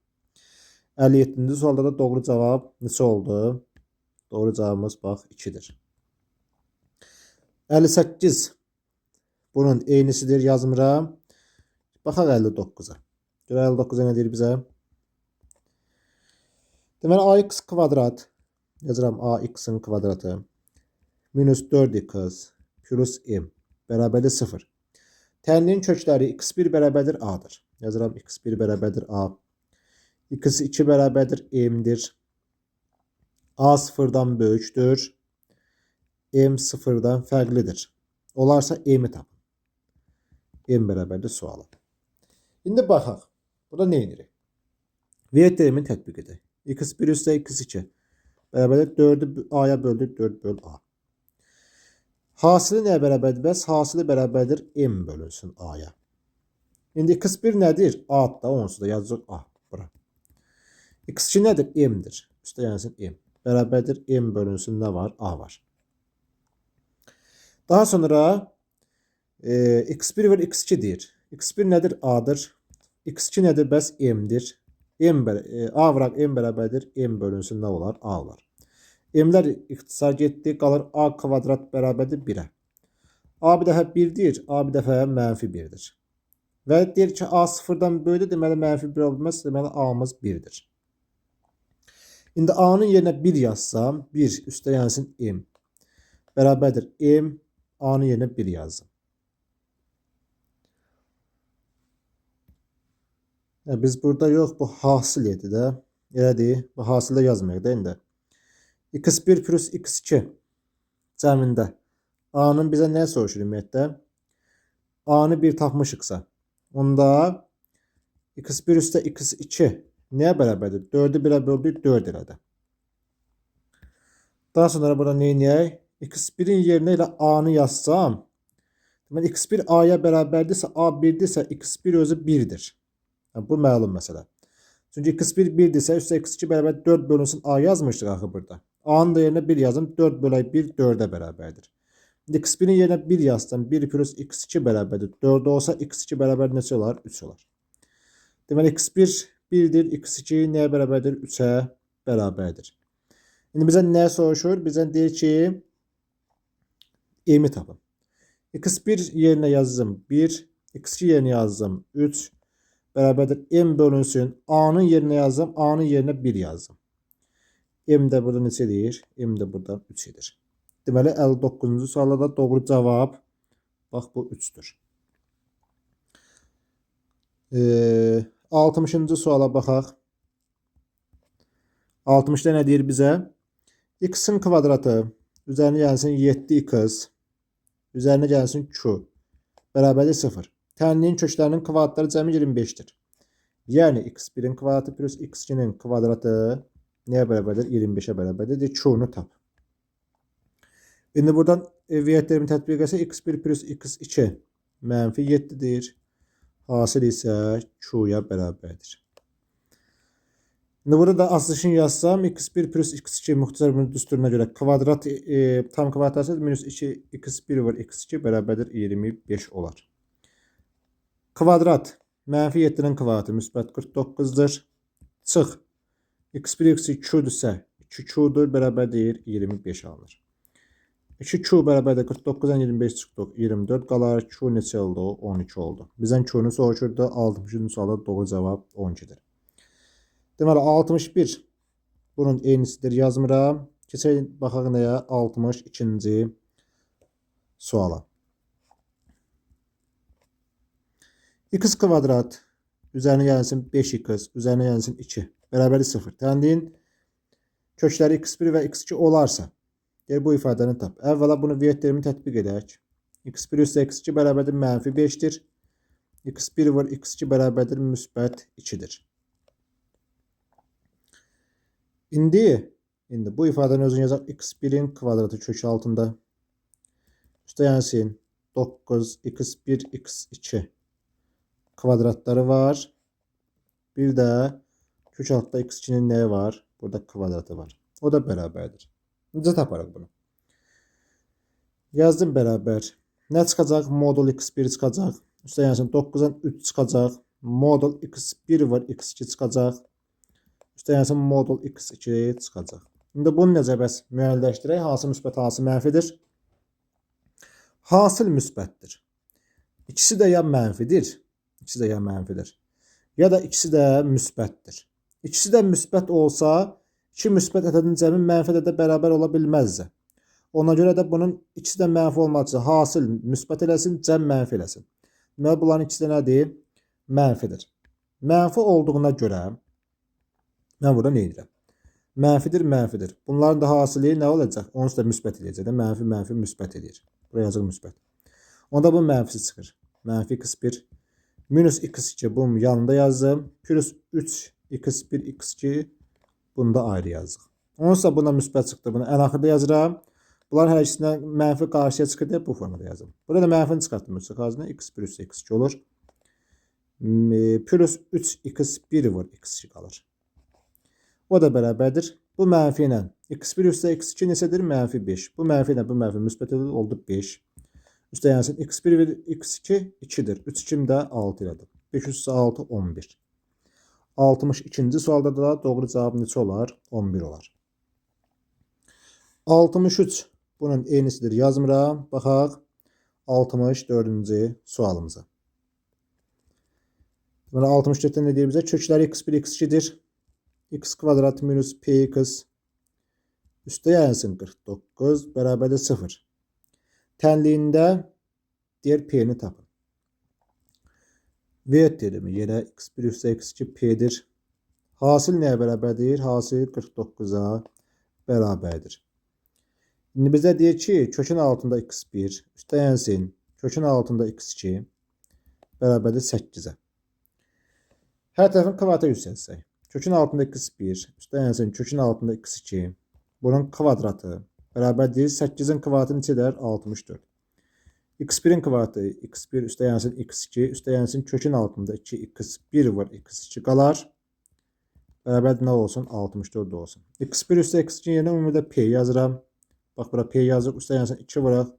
57-ci sualda da doğru cavab neçə oldu? Doğru cavabımız bax 2-dir. 58 bunun eynisidir yazmıram. Baxaq 59-a. Görə 59-a nə deyir bizə? Deməli ax kvadrat yazıram ax'ın kvadratı minus 4x plus m bərabərdir 0. Tənliyin kökləri x1 bərabərdir a-dır. Yazıram x1 bərabərdir a. x2 bərabərdir m-dir. A sıfırdan böyükdür. M sıfırdan fərqlidir. Olarsa m-i tapın. M bərabərdir suala. İndi baxaq. Burada nə edirik? V terimin tətbiq edək. x1 üstə x2 bərabərdir 4'ü a-ya böldük 4 böl a. Hasili nəyə bərabərdir? Bəs hasili bərabərdir m bölünsün a-ya. İndi x1 nədir? A-da onsuz da yazacaq a. Bura. x2 nədir? M-dir. Üstə yansın m. Bərabərdir m bölünsün nə var? A var. Daha sonra x1 və x2 deyir. x1 nədir? A-dır. x2 nədir? Bəs m-dir. A vuraq m bərabərdir. M bölünsün nə olar? A olar. M-lər ixtisar getdi. Qalır a kvadrat bərabərdir 1'ə. A bir dəfə 1'dir. A bir dəfə mənfi 1'dir. Və deyir ki a sıfırdan böyükdür. Deməli mənfi 1 olmaz. Deməli a-mız 1'dir. İndi a-nın yerinə 1 yazsam 1 üstə yansın m bərabərdir m. A-nın yerinə 1 yazdım. Biz burada yox, bu hasil idi də. Elədir, bu hasildə yazmayaq da indi. x1 plus x2 cəmində a-nın bizə nə soruşur ümumiyyətlə? A-nı 1 tapmışıqsa, onda x1 üstə x2 nəyə bərabərdir? 4'ü 1'ə böldük 4 elədi. Daha sonra burada nə edək? x1'in yerinə ilə a-nı yazsam, deməli x1 a-ya bərabərdirsə, a 1'dirsə, x1 özü 1'dir. Yəni, bu məlum məsələ. Çünki x1 1'dirsə, üstə x2 bərabər 4 bölünsün a yazmışdıq axı burada. A-nın da yerinə 1 yazdım, 4 bölək 1 4'ə bərabərdir. x1'in yerinə 1 yazsam, 1 plus x2 bərabərdir. 4 olsa x2 bərabər neçə olar? 3 olar. Deməli x1 1'dir, x2 nəyə bərabərdir? 3'ə bərabərdir. İndi bizə nə soruşur? Bizə deyir ki, m-i tapın. x1 yerinə yazdım 1, x2 yerinə yazdım 3, bərabərdir m bölünsün. A-nın yerinə yazdım, a-nın yerinə 1 yazdım. M də burada neçə deyir? M də burada 3 edir. Deməli 59-cu sualda da doğru cavab bax bu 3'dür. 60-cı suala baxaq. 60'da nə deyir bizə? X-in kvadratı üzərinə gəlsin 7x üzərinə gəlsin q bərabərdir 0. Tənliyin köklərinin kvadratları cəmi 25'dir. Yəni x1'in kvadratı plus x2'nin kvadratı nəyə bərabərdir? 25'ə bərabərdir. Q-nu tap. İndi buradan V terimi tətbiq etsə x1 plus x2 mənfi 7'dir. Hasil isə Q-ya bərabərdir. İndi burada da açılışını yazsam x1 plus x2 müxtəsər bölünmə düsturuna görə kvadrat tam kvadrat minus 2 x1 var x2 bərabərdir 25 olar. Kvadrat mənfi 7'nin kvadratı müsbət 49'dur. Çıx x1 x2 q-dürsə 2q-dur bərabərdir 25 alınır. 2q bərabərdir 49'dan 25 çıxdıq 24 qalar. Q neçə oldu? 12 oldu. Bizdən Q-nu soruşurdu. 60-cı sualda doğru cavab 12'dir. Deməli 61 bunun eynisidir yazmıram. Keçək baxaq nəyə? 62-ci suala. X kvadrat üzərinə gəlsin 5x üzərinə gəlsin 2 bərabərdir 0. Tənliyin kökləri x1 və x2 olarsa bu ifadəni tap. Əvvəla bunu V terimini tətbiq edək. x1 üstə x2 bərabərdir mənfi 5'dir. x1 var x2 bərabərdir müsbət 2'dir. İndi bu ifadəni özünü yazaq. x1'in kvadratı kök altında. Üstə gəlsin 9 x1 x2 kvadratları var. Bir də kök altında x2'nin nəyi var? Burada kvadratı var. O da bərabərdir. Necə taparıq bunu? Yazdım bərabər. Nə çıxacaq? Modul x1 çıxacaq. Üstə yəni 9-dan 3 çıxacaq. Modul x1 var, x2 çıxacaq. Üstə yəni modul x2 çıxacaq. İndi bunu necə bəs müəyyənləşdirək? Hansı müsbət, hansı mənfidir? Hasil müsbətdir. İkisi də ya mənfidir, ikisi də ya mənfidir. Ya da ikisi də müsbətdir. İkisi də müsbət olsa, iki müsbət ədədin cəmi mənfi ədədə bərabər ola bilməzsə. Ona görə də bunun ikisi də mənfi olmaq üçün hasil müsbət eləsin, cəm mənfi eləsin. Deməli, bunların ikisi də nədir? Mənfidir. Mənfi olduğuna görə mən burada nə edirəm? Mənfidir, mənfidir. Bunların da hasili nə olacaq? Onu da müsbət eləyəcək. Mənfi, mənfi, müsbət eləyir. Buraya yazıq müsbət. Onda bu mənfisi çıxır. Mənfi x1 minus x2 bunun yanında yazdım. Plus 3 x1, x2 bunu da ayrı yazdıq. Onsa buna müsbət çıxdı. Bunu ən axırda yazıram. Bunların hər ikisindən mənfi qarşıya çıxır deyə bu formada yazdım. Burada mənfini çıxartdım. Müsbət x1 üstə x2 olur. Plus 3 x1 var, x2 qalır. O da bərabərdir. Bu mənfi ilə x1 üstə x2 neçədir? Mənfi 5. Bu mənfi ilə bu mənfi müsbət edilir, oldu 5. Üstə yəni x1 və x2 2-dir. 3 2 də 6 elədir. 5 üstə 6 11. 62-ci sualda da doğru cavab neçə olar? 11 olar. 63 bunun eynisidir. Yazmıram. Baxaq 64-cü sualımıza. 64-də nə deyir bizə? Kökləri x1 x2-dir. X kvadrat minus px üstə yansın 49 bərabərdir 0. Tənliyində deyir p-ni tapın. V dedim. Yenə x1 üstə x2 p-dir. Hasil nəyə bərabərdir? Hasil 49-a bərabərdir. İndi bizə deyir ki, kökün altında x1 üstə yansın kökün altında x2 bərabərdir 8-ə. Hər tərəfin kvadratı yüksəlsək. Kökün altında x1 üstə yansın kökün altında x2 bunun kvadratı bərabərdir 8-in kvadratı neçədir? 64. x1-in kvadratı x1 üstə yansın x2 üstə yansın kökün altında 2x1 var x2 qalar. Bərabərdir nə olsun? 64 olsun. x1 üstə x2 yerinə ümumiyyətlə p yazıram. Bax bura p yazıq üstə yansın 2 vuraq.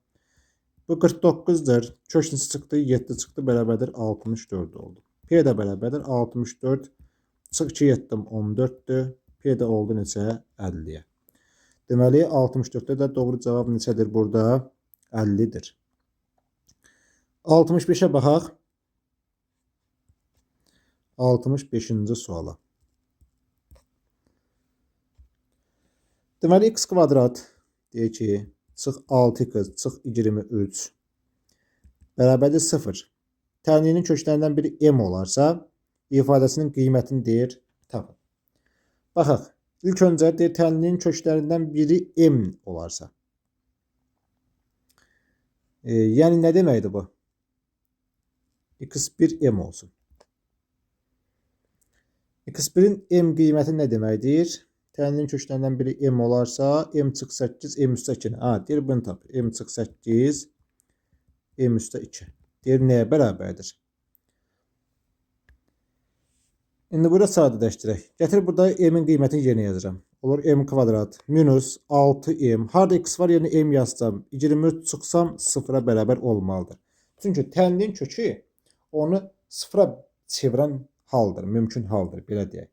Bu 49'dur. Kök neçə çıxdı? 7 çıxdı bərabərdir 64 oldu. P də bərabərdir 64 çıx 2 7 14'dür. P də oldu neçə? 50'yə. Deməli 64'də də doğru cavab neçədir burada? 50'dir. 65'ə baxaq. 65-ci suala. Deməli x kvadrat deyək ki, çıx 6x çıx 23 bərabərdir 0. Tənliyinin köklərindən biri m olarsa, ifadəsinin qiymətini deyir, tapın. Baxaq, ilk öncə deyir, tənliyinin köklərindən biri m olarsa. Yəni nə deməkdir bu? x1 m olsun. x1'in m qiyməti nə deməkdir? Tənliyinin köklərindən biri m olarsa, m çıx 8, m üstə 2. Deyir, bunu tap. M çıx 8, m üstə 2. Deyir, nəyə bərabərdir? İndi burada sadələşdirək. Gətir burada m-in qiymətini yerinə yazıram. Olur m kvadrat minus 6m. Harada x var yerinə m yazsam, 23 çıxsam 0'a bərabər olmalıdır. Çünki tənliyin kökü onu 0'a çevirən haldır, mümkün haldır, belə deyək.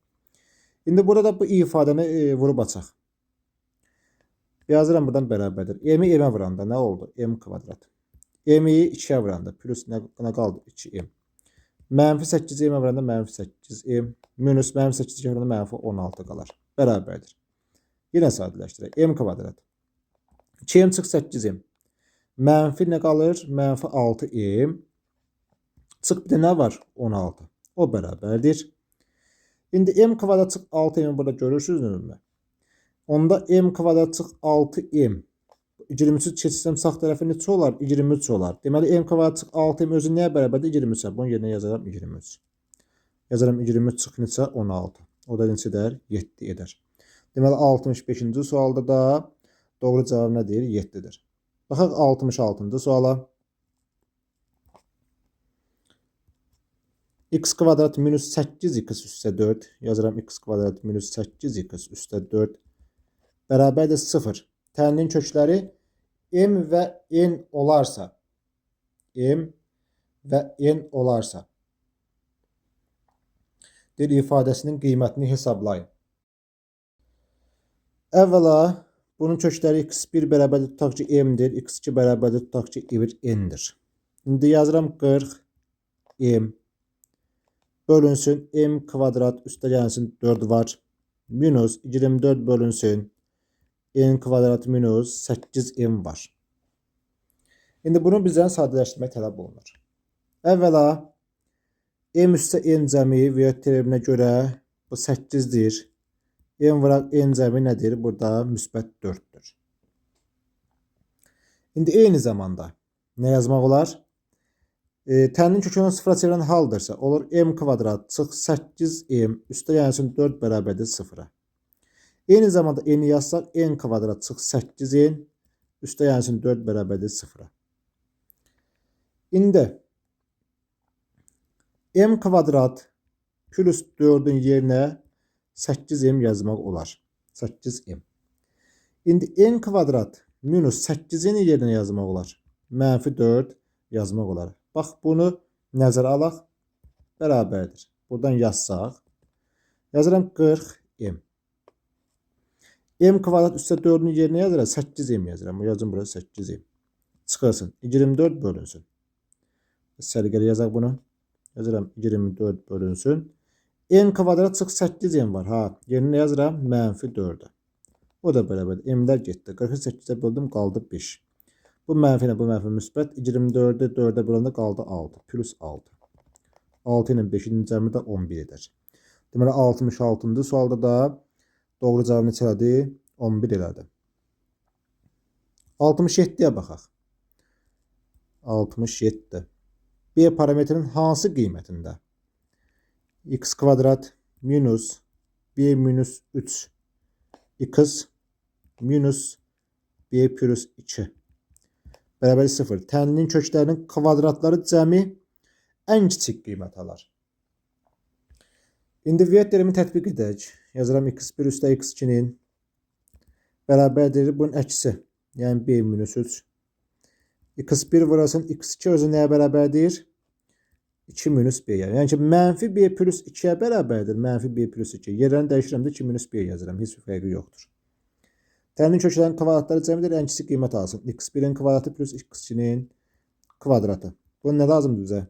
İndi burada bu ifadəni vurub açaq. Yazıram buradan bərabərdir. M-i m-ə vuranda nə oldu? M kvadrat. M-i 2'ə vuranda plus nə qaldı? 2m. Mənfi 8m vuranda mənfi 8m. Minus mənfi 8 vuranda mənfi 16 qalar. Bərabərdir. Yenə sadələşdirək. M kvadrat. 2m çıx 8m. Mənfi nə qalır? Mənfi 6m. Çıx bir də nə var? 16. O bərabərdir. İndi m kvadrat çıx 6m burada görürsünüz mü? Onda m kvadrat çıx 6m. 23 keçsəm sağ tərəfi neçə olar? 23 olar. Deməli m kvadrat çıx 6m özü nəyə bərabərdir? 23'ə. Bunun yerinə yazaram 23. Yazaram 23 çıx neçə? 16. O da neçədir? 7 edər. Deməli 65-ci sualda da doğru cavab nədir? 7'dir. Baxaq 66-cı suala. X kvadrat minus 8x üstə 4. Yazıram x kvadrat minus 8x üstə 4. Bərabərdir 0. Tənliyinin kökləri m və n olarsa, m və n olarsa, bir ifadəsinin qiymətini hesablayın. Əvvəla bunun kökləri x1 bərabərdir tutaq ki m'dir, x2 bərabərdir tutaq ki n'dir. İndi yazıram 40 m bölünsün m kvadrat üstə gəlsin 4 var. Minus 24 bölünsün n kvadrat minus 8m var. İndi bunu bizdən sadələşdirmək tələb olunur. Əvvəla m üstə n cəmi və teoreminə görə bu 8-dir. M vuraq n cəmi nədir? Burada müsbət 4'dür. İndi eyni zamanda nə yazmaq olar? Tənlin kökünü sıfıra çevirən haldırsa, olur m kvadrat çıx 8m üstə gəlsin 4 bərabərdir 0'a. Eyni zamanda n yazsaq, n kvadrat çıx 8n üstə gəlsin 4 bərabərdir 0'a. İndi m kvadrat plus 4'ün yerinə 8m yazmaq olar. 8m. İndi n kvadrat minus 8'in yerinə yazmaq olar. Mənfi 4 yazmaq olar. Bax, bunu nəzərə alaq. Bərabərdir. Buradan yazsaq. Yazıram 40m. M kvadrat üstə 4'ün yerinə yazıram. 8m yazıram. Yazım burası 8m. Çıxırsın. 24 bölünsün. Səliqəli yazaq bunu. Yazıram 24 bölünsün. N kvadrat çıx 8m var. Ha, yerinə yazıram mənfi 4'ə. O da bərabərdir. M'lər getdi. 48'ə böldüm, qaldı 5. Bu mənfi ilə bu mənfi müsbət. 24'ü 4'ə böləndə qaldı 6. Plus 6. 6 ilə 5'in cəmi də 11 edər. Deməli 66-cı sualda da doğru cavab neçə elədi? 11 elədi. 67'yə baxaq. 67. B parametrinin hansı qiymətində? X kvadrat minus b minus 3 x minus b plus 2 bərabər 0. Tənlinin köklərinin kvadratları cəmi ən kiçik qiymət alır. İndi viyet terimi tətbiq edək. Yazıram x1 üstə x2'nin bərabərdir bunun əksi. Yəni b minus 3. x1 vurasın x2 özü nəyə bərabərdir? 2 minus b. Yəni ki, mənfi b plus 2'yə bərabərdir. Mənfi b plus 2. Yerlərini dəyişirəm də 2 minus b yazıram. Heç bir fərqi yoxdur. Tənlin köklərinin kvadratları cəmidir. Ən kiçik qiymət alsın. x1'in kvadratı plus x2'nin kvadratı. Bu nə lazımdır bizə?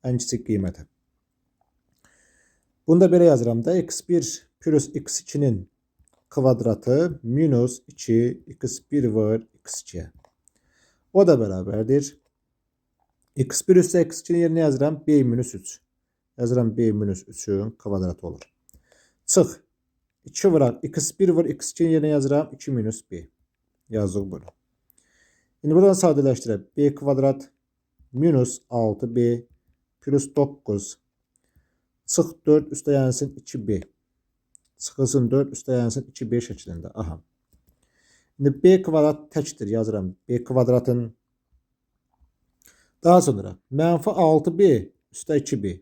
Ən kiçik qiyməti. Bunu da belə yazıram da. x1 plus x2'nin kvadratı minus 2 x1 var x2'yə. O da bərabərdir. x1 üstə x2'nin yerinə yazıram b minus 3. Yazıram b minus 3'ün kvadratı olur. Çıx. 2 vuraq. x1 vur x2'nin yerinə yazıram 2 minus b. Yazdıq bunu. İndi buradan sadələşdirək. B kvadrat minus 6b plus 9. Çıx 4 üstə gəlsin 2b. Çıxılsın 4 üstə gəlsin 2b şəklində. Aha. İndi b kvadrat təkdir. Yazıram. B kvadratın daha sonra mənfi 6b üstə 2b.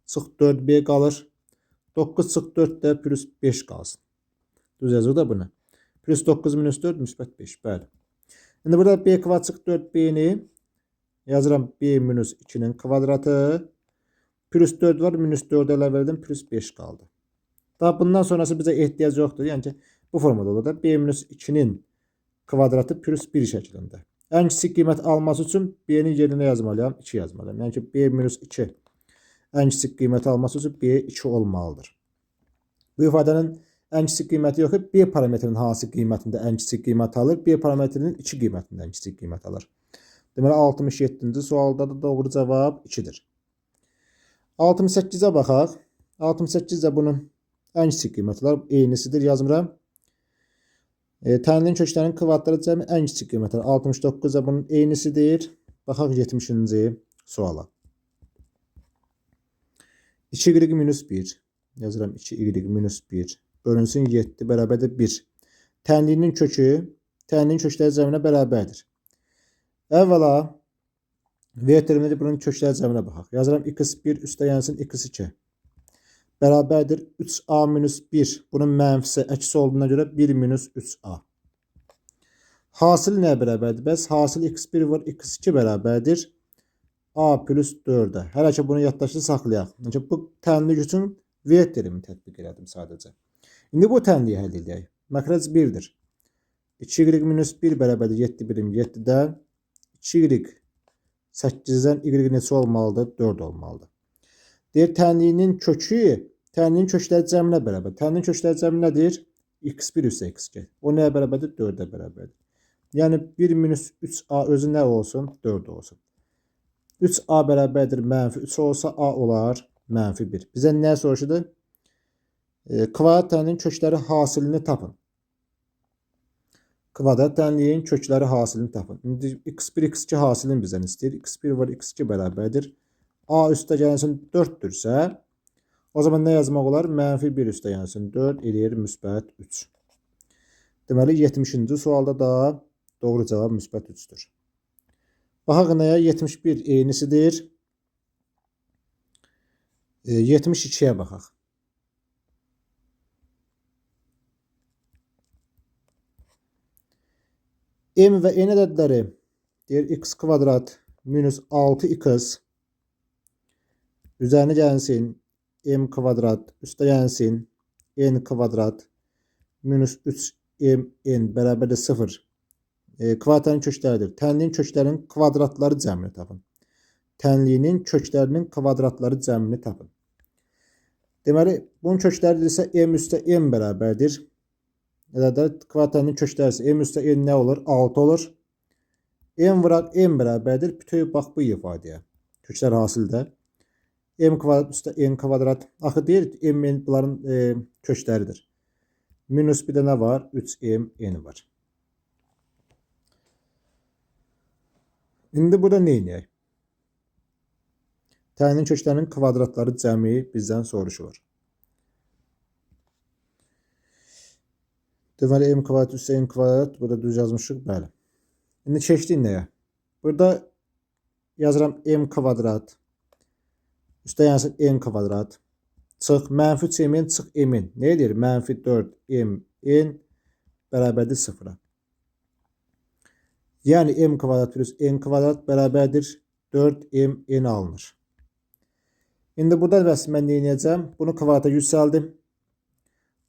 Çıx 4b qalır. 9 çıx 4'də plus 5 qalsın. Düz yazıq da bunu. Plus 9 minus 4 müsbət 5. Bəli. İndi burada b kvadrat çıx 4b'ni yazıram b minus 2'nin kvadratı. Plus 4 var. Minus 4'ə əlavə verdim. Plus 5 qaldı. Daha bundan sonrası bizə ehtiyac yoxdur. Yəni ki, bu formada olur da b minus 2'nin kvadratı plus 1 şəklində. Ən kiçik qiymət alması üçün b'nin yerinə yazmalıyam. 2 yazmalıyam. Yəni ki, b minus 2 ən kiçik qiymət alması üçün b 2 olmalıdır. Bu ifadənin ən kiçik qiyməti yox, b parametrinin hansı qiymətində ən kiçik qiymət alır? B parametrinin 2 qiymətində ən kiçik qiymət alır. Deməli 67-ci sualda da doğru cavab 2'dir. 68'ə baxaq. 68 də bunun ən kiçik qiyməti alır. Eynisidir yazmıram. Tənlin köklərinin kvadratları cəmi ən kiçik qiymət alır. 69 da bunun eynisidir. Baxaq 70-ci suala. 2y minus 1. Yazıram 2y minus 1. Bölünsün 7 bərabərdir 1. Tənlinin kökləri cəminə bərabərdir. Əvvəla v terimində bunun kökləri cəminə baxaq. Yazıram x1 üstə gəlsin x2. Bərabərdir 3a minus 1. Bunun mənfisi əksi olduğuna görə 1 minus 3a. Hasıl nəyə bərabərdir? Bəs hasıl x1 var, x2 bərabərdir a plus 4'ə. Hələ ki bunu yaddaşda saxlayaq. Çünki bu tənlik üçün vektorimi tətbiq elədim sadəcə. İndi bu tənliyi həll edək. Məxrəc 1'dir. 2y minus 1 bərabərdir 7 birim 7'dən. 2y 8'dən y neçə olmalıdır? 4 olmalıdır. Deyir tənliyinin kökü, tənliyin kökləri cəminə bərabər. Tənliyin kökləri cəmi nədir? x1 üstə x2. O nəyə bərabərdir? 4'ə bərabərdir. Yəni 1 minus 3a özü nə olsun? 4 olsun. 3a bərabərdir mənfi 3 olsa a olar mənfi 1. Bizə nə soruşudur? Kvadrat tənliyin kökləri hasilini tapın. Kvadrat tənliyin kökləri hasilini tapın. İndi x1, x2 hasilini bizdən istəyir. x1 var, x2 bərabərdir. A üstə gəlsin 4'dürsə, o zaman nə yazmaq olar? Mənfi 1 üstə gəlsin 4 eləyir müsbət 3. Deməli 70-ci sualda da doğru cavab müsbət 3'dür. Baxaq nəyə? 71 eynisidir. 72'yə baxaq. M və n ədədləri deyir x kvadrat minus 6x üzərinə gəlsin m kvadrat üstə gəlsin n kvadrat minus 3mn bərabərdir 0. Kvadratların kökləridir. Tənliyin köklərinin kvadratları cəmini tapın. Tənliyinin köklərinin kvadratları cəmini tapın. Deməli, bunun kökləri isə m üstə n bərabərdir. Kvadratların kökləri isə m üstə n nə olur? 6 olur. M vuraq n bərabərdir. Bütöv bax bu ifadəyə. Köklər hasildə. M kvadrat üstə n kvadrat. Axı deyir, m bunların kökləridir. Minus bir də nə var? 3m n var. İndi burada nə edək? Tənliyin köklərinin kvadratları cəmi bizdən soruşulur. Deməli m kvadrat üstə n kvadrat burada düz yazmışıq, bəli. İndi keçdik nəyə? Burada yazıram m kvadrat üstə yazsın n kvadrat çıx mənfi 3m çıx m. Nə edir? Mənfi 4m n bərabərdir 0'a. Yəni m kvadrat plus n kvadrat bərabərdir 4m n alınır. İndi burada bəs mən nə edəcəm? Bunu kvadrata yüksəldim.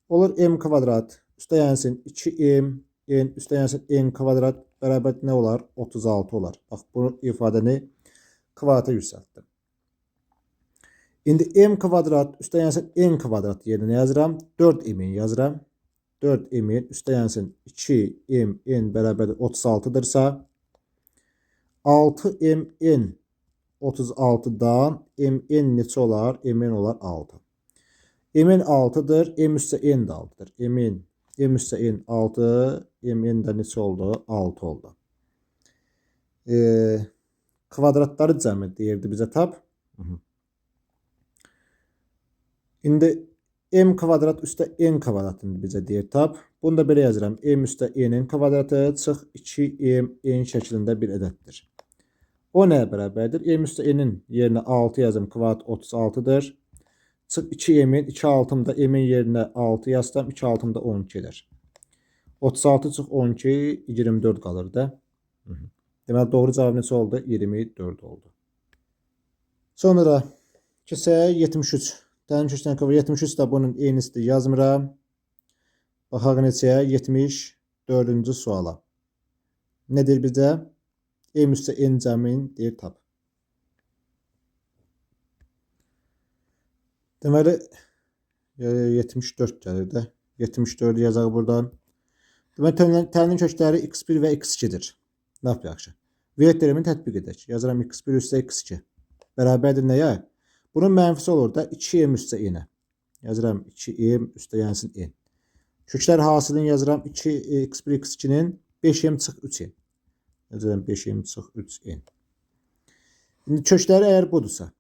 Olur m kvadrat üstə gəlsin 2m n üstə gəlsin n kvadrat bərabər nə olar? 36 olar. Bax bu ifadəni kvadrata yüksəltdim. İndi m kvadrat üstə gəlsin n kvadrat yerinə yazıram. 4m yazıram. 4m üstə gəlsin 2m bərabər 36'dırsa 6m 36'dan mn neçə olar? Mn olar 6. Mn 6'dır. M üstə n də 6'dır. M üstə n 6. Mn də neçə oldu? 6 oldu. Kvadratları cəmi deyirdi bizə tap. İndi m kvadrat üstə n kvadratını bizə deyir tap. Bunu da belə yazıram. M üstə n'in kvadratı çıx 2m n şəklində bir ədəddir. O nəyə bərabərdir? M üstə n'in yerinə 6 yazım. Kvadrat 36'dır. Çıx 2m'in 2 altımda m'in yerinə 6 yazsam 2 altımda 12 edir. 36 çıx 12 24 qalır da. Deməli doğru cavab neçə oldu? 24 oldu. Sonra keçək 73. Tənliyin köklərini qabaq 73 də bunun eynisidir. Yazmıram. Baxaq neçəyə? 74-cü suala. Nədir bizə? M üstə n cəmin deyir tap. Deməli 74 gəlir də. 74 yazaq buradan. Deməli tənliyin kökləri x1 və x2'dir. Lap yaxşı. Vektorimin tətbiq edək. Yazıram x1 üstə x2. Bərabərdir nəyə? Bunun mənfisi olur da 2m üstə n-ə. Yazıram 2m üstə gəlsin n. Köklər hasilini yazıram 2x1 x2'nin 5m çıx 3n. Yazıram 5m çıx 3n. İndi kökləri əgər budursa.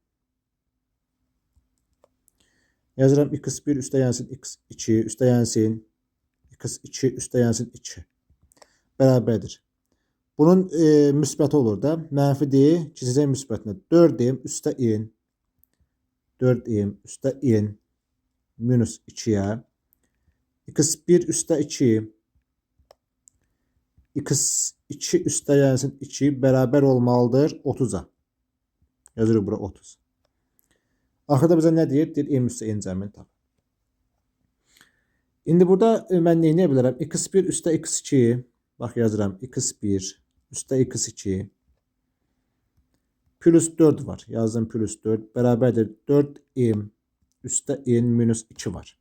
Yazıram x1 üstə gəlsin x2 üstə gəlsin x2 üstə gəlsin 2. Bərabərdir. Bunun müsbəti olur da. Mənfi deyil, keçəcək müsbətinə. 4m üstə n. 4m üstə n minus 2'yə. x1 üstə 2 x2 üstə gəlsin 2 bərabər olmalıdır 30-a. Yazırıq bura 30. Axırda bizə nə deyir? Deyir m üstə n cəmini tap. İndi burada mən nə edə bilərəm? x1 üstə x2, bax yazıram x1 üstə x2 plus 4 var. Yazdım plus 4 bərabərdir 4m üstə n minus 2 var.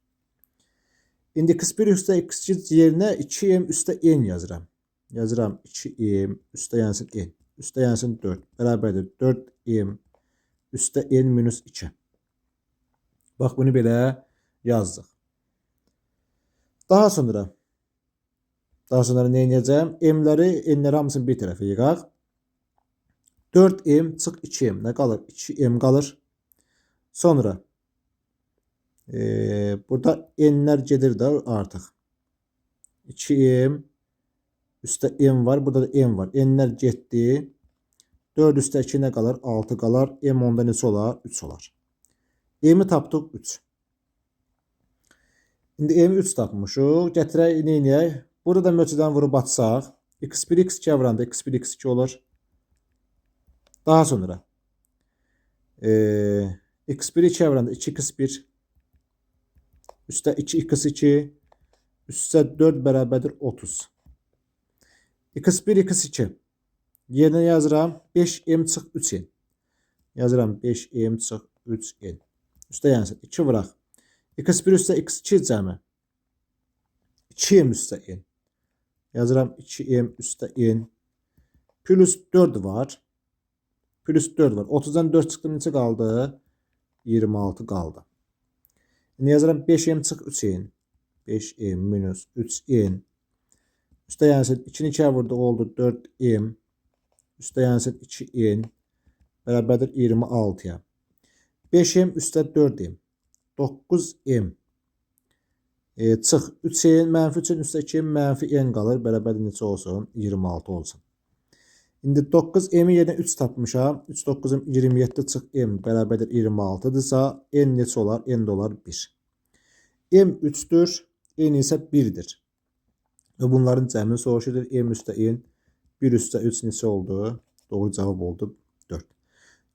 İndi x1 üstə x2 yerinə 2m üstə n yazıram. Yazıram 2m üstə yansın n. Üstə yansın 4 bərabərdir 4m üstə n minus 2. Bax bunu belə yazdıq. Daha sonra nə edəcəm? M'ləri, n'ləri hamısını bir tərəfə yığaq. 4m çıx 2m nə qalır? 2m qalır. Sonra burada n'lər gedir də artıq. 2m üstə m var. Burada da m var. N'lər getdi. 4 üstə 2 nə qalır? 6 qalır. M onda neçə olar? 3 olar. M'i tapdıq 3. İndi m 3 tapmışıq. Gətirək neyniyək? Burada da mötədən vurub atsaq. x1 x2 vuranda x1 x2 olur. Daha sonra x1 2 vuranda 2x1 üstə 2x2 üstə 4 bərabərdir 30. x1 x2 yerinə yazıram 5m çıx 3n. Yazıram 5m çıx 3n. Üstə yansın 2 vuraq. x1 üstə x2 cəmi 2m üstə n. Yazıram 2m üstə n. Plus 4 var. Plus 4 var. 30'dan 4 çıxdı neçə qaldı? 26 qaldı. İndi yazıram 5m çıx 3n. 5m minus 3n. Üstə yansın 2'ni 2'ye vurdu oldu 4m. Üstə yansın 2n. Bərabərdir 26'ya. 5m üstə 4m. 9m. Çıx 3n mənfi 3n üstə 2n mənfi n qalır. Bərabərdir neçə olsun? 26 olsun. İndi 9m'i yerinə 3 tapmışam. 3 9'um 27 çıx m bərabərdir 26'dırsa n neçə olar? N də olar 1. M 3'dür. N isə 1'dir. Və bunların cəmini soruşudur. M üstə n 1 üstə 3 neçə oldu? Doğru cavab oldu 4.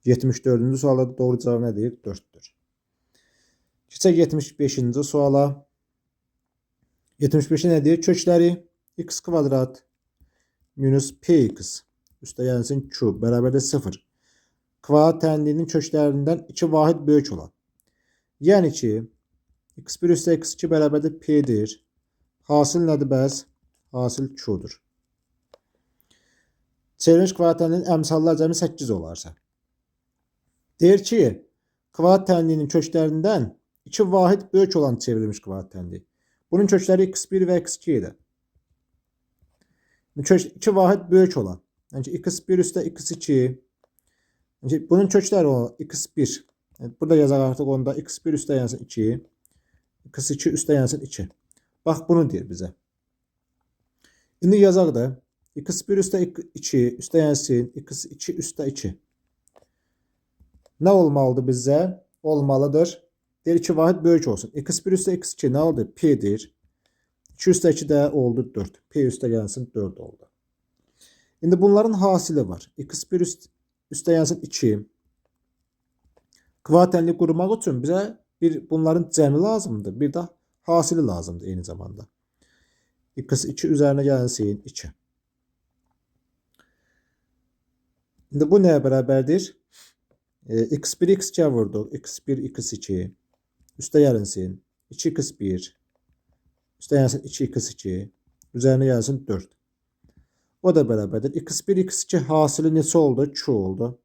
74-cü sualda doğru cavab nədir? 4'dür. Keçək 75-ci suala. 75-i nədir? Kökləri x kvadrat minus px üstə yansın q bərabərdir 0. Kvadrat tənliyinin köklərindən 2 vahid böyük olan. Yəni ki, x1 üstə x2 bərabərdir p'dir. Hasil nədir bəs? Hasil q'dur. Çevrilmiş kvadrat tənliyinin əmsallar cəmi 8 olarsa. Deyir ki, kvadrat tənliyinin köklərindən 2 vahid böyük olan çevrilmiş kvadrat tənliyi. Bunun kökləri x1 və x2 idi. 2 vahid böyük olan. Yəni x1 üstə x2. Yəni bunun kökləri olan x1. Yəni burada yazaq artıq onda x1 üstə yansın 2. x2 üstə yansın 2. Bax bunu deyir bizə. İndi yazaq da x1 üstə 2 üstə yansın x2 üstə 2. Nə olmalıdır bizə? Olmalıdır. Deyir 2 vahid böyük olsun. x1 üstə x2 nə oldu? P'dir. 2 üstə 2 də oldu 4. P üstə yansın 4 oldu. İndi bunların hasili var. x1 üstə yansın 2. Kvadrat tənliyi qurmaq üçün bizə bunların cəmi lazımdır. Bir də hasili lazımdır eyni zamanda. x2 üzərinə yansın 2. İndi bu nəyə bərabərdir? x1 x2'ye vurduq. x1 x2 üstə yansın 2x1 üstə yansın 2x2 üzərinə yansın 4. O da bərabərdir. x1 x2 hasili neçə oldu? 2 oldu.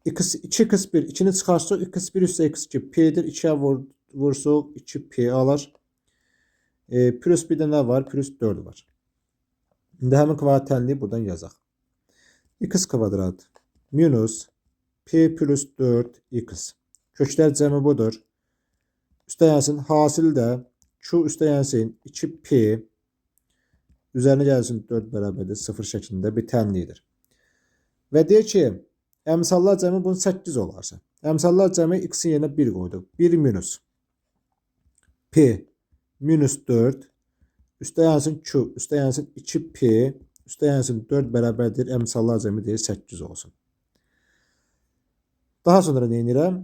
2x1 2'ni çıxarsaq x1 üstə x2 p'dir. 2'ye vursuq 2p alır. Plus bir də nə var? Plus 4 var. İndi həmin kvadrat tənliyi buradan yazaq. X kvadrat minus p plus 4x. Köklər cəmi budur. Üstə yansın hasil də q üstə yansın 2p üzərinə gəlsin 4 bərabərdir 0 şəklində bir tənliyidir. Və deyir ki, əmsallar cəmi bunun 8 olarsa. Əmsallar cəmi x-in yerinə 1 qoyduq. 1 minus p minus 4 Üstə yansın Q, üstə yansın 2P, üstə yansın 4 bərabərdir. Əmsallar cəmi deyir 8 olsun. Daha sonra nə edirəm?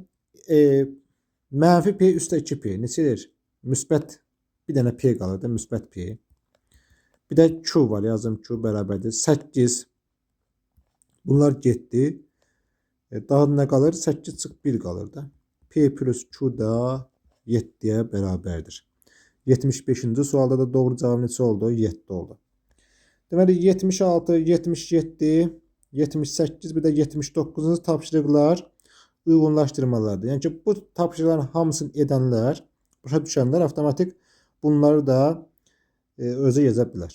Mənfi P üstə 2P neçədir? Müsbət bir dənə P qalır da, müsbət P. Bir də Q var, yazdım Q bərabərdir 8. Bunlar getdi. Daha nə qalır? 8 çıx 1 qalır da. P plus Q da 7'ye bərabərdir. 75-ci sualda da doğru cavab neçə oldu? 7 oldu. Deməli 76, 77, 78 bir də 79-cu tapşırıqlar uyğunlaşdırmalardır. Yəni ki, bu tapşırıqların hamısını edənlər, başa düşənlər avtomatik bunları da özə yaza bilər.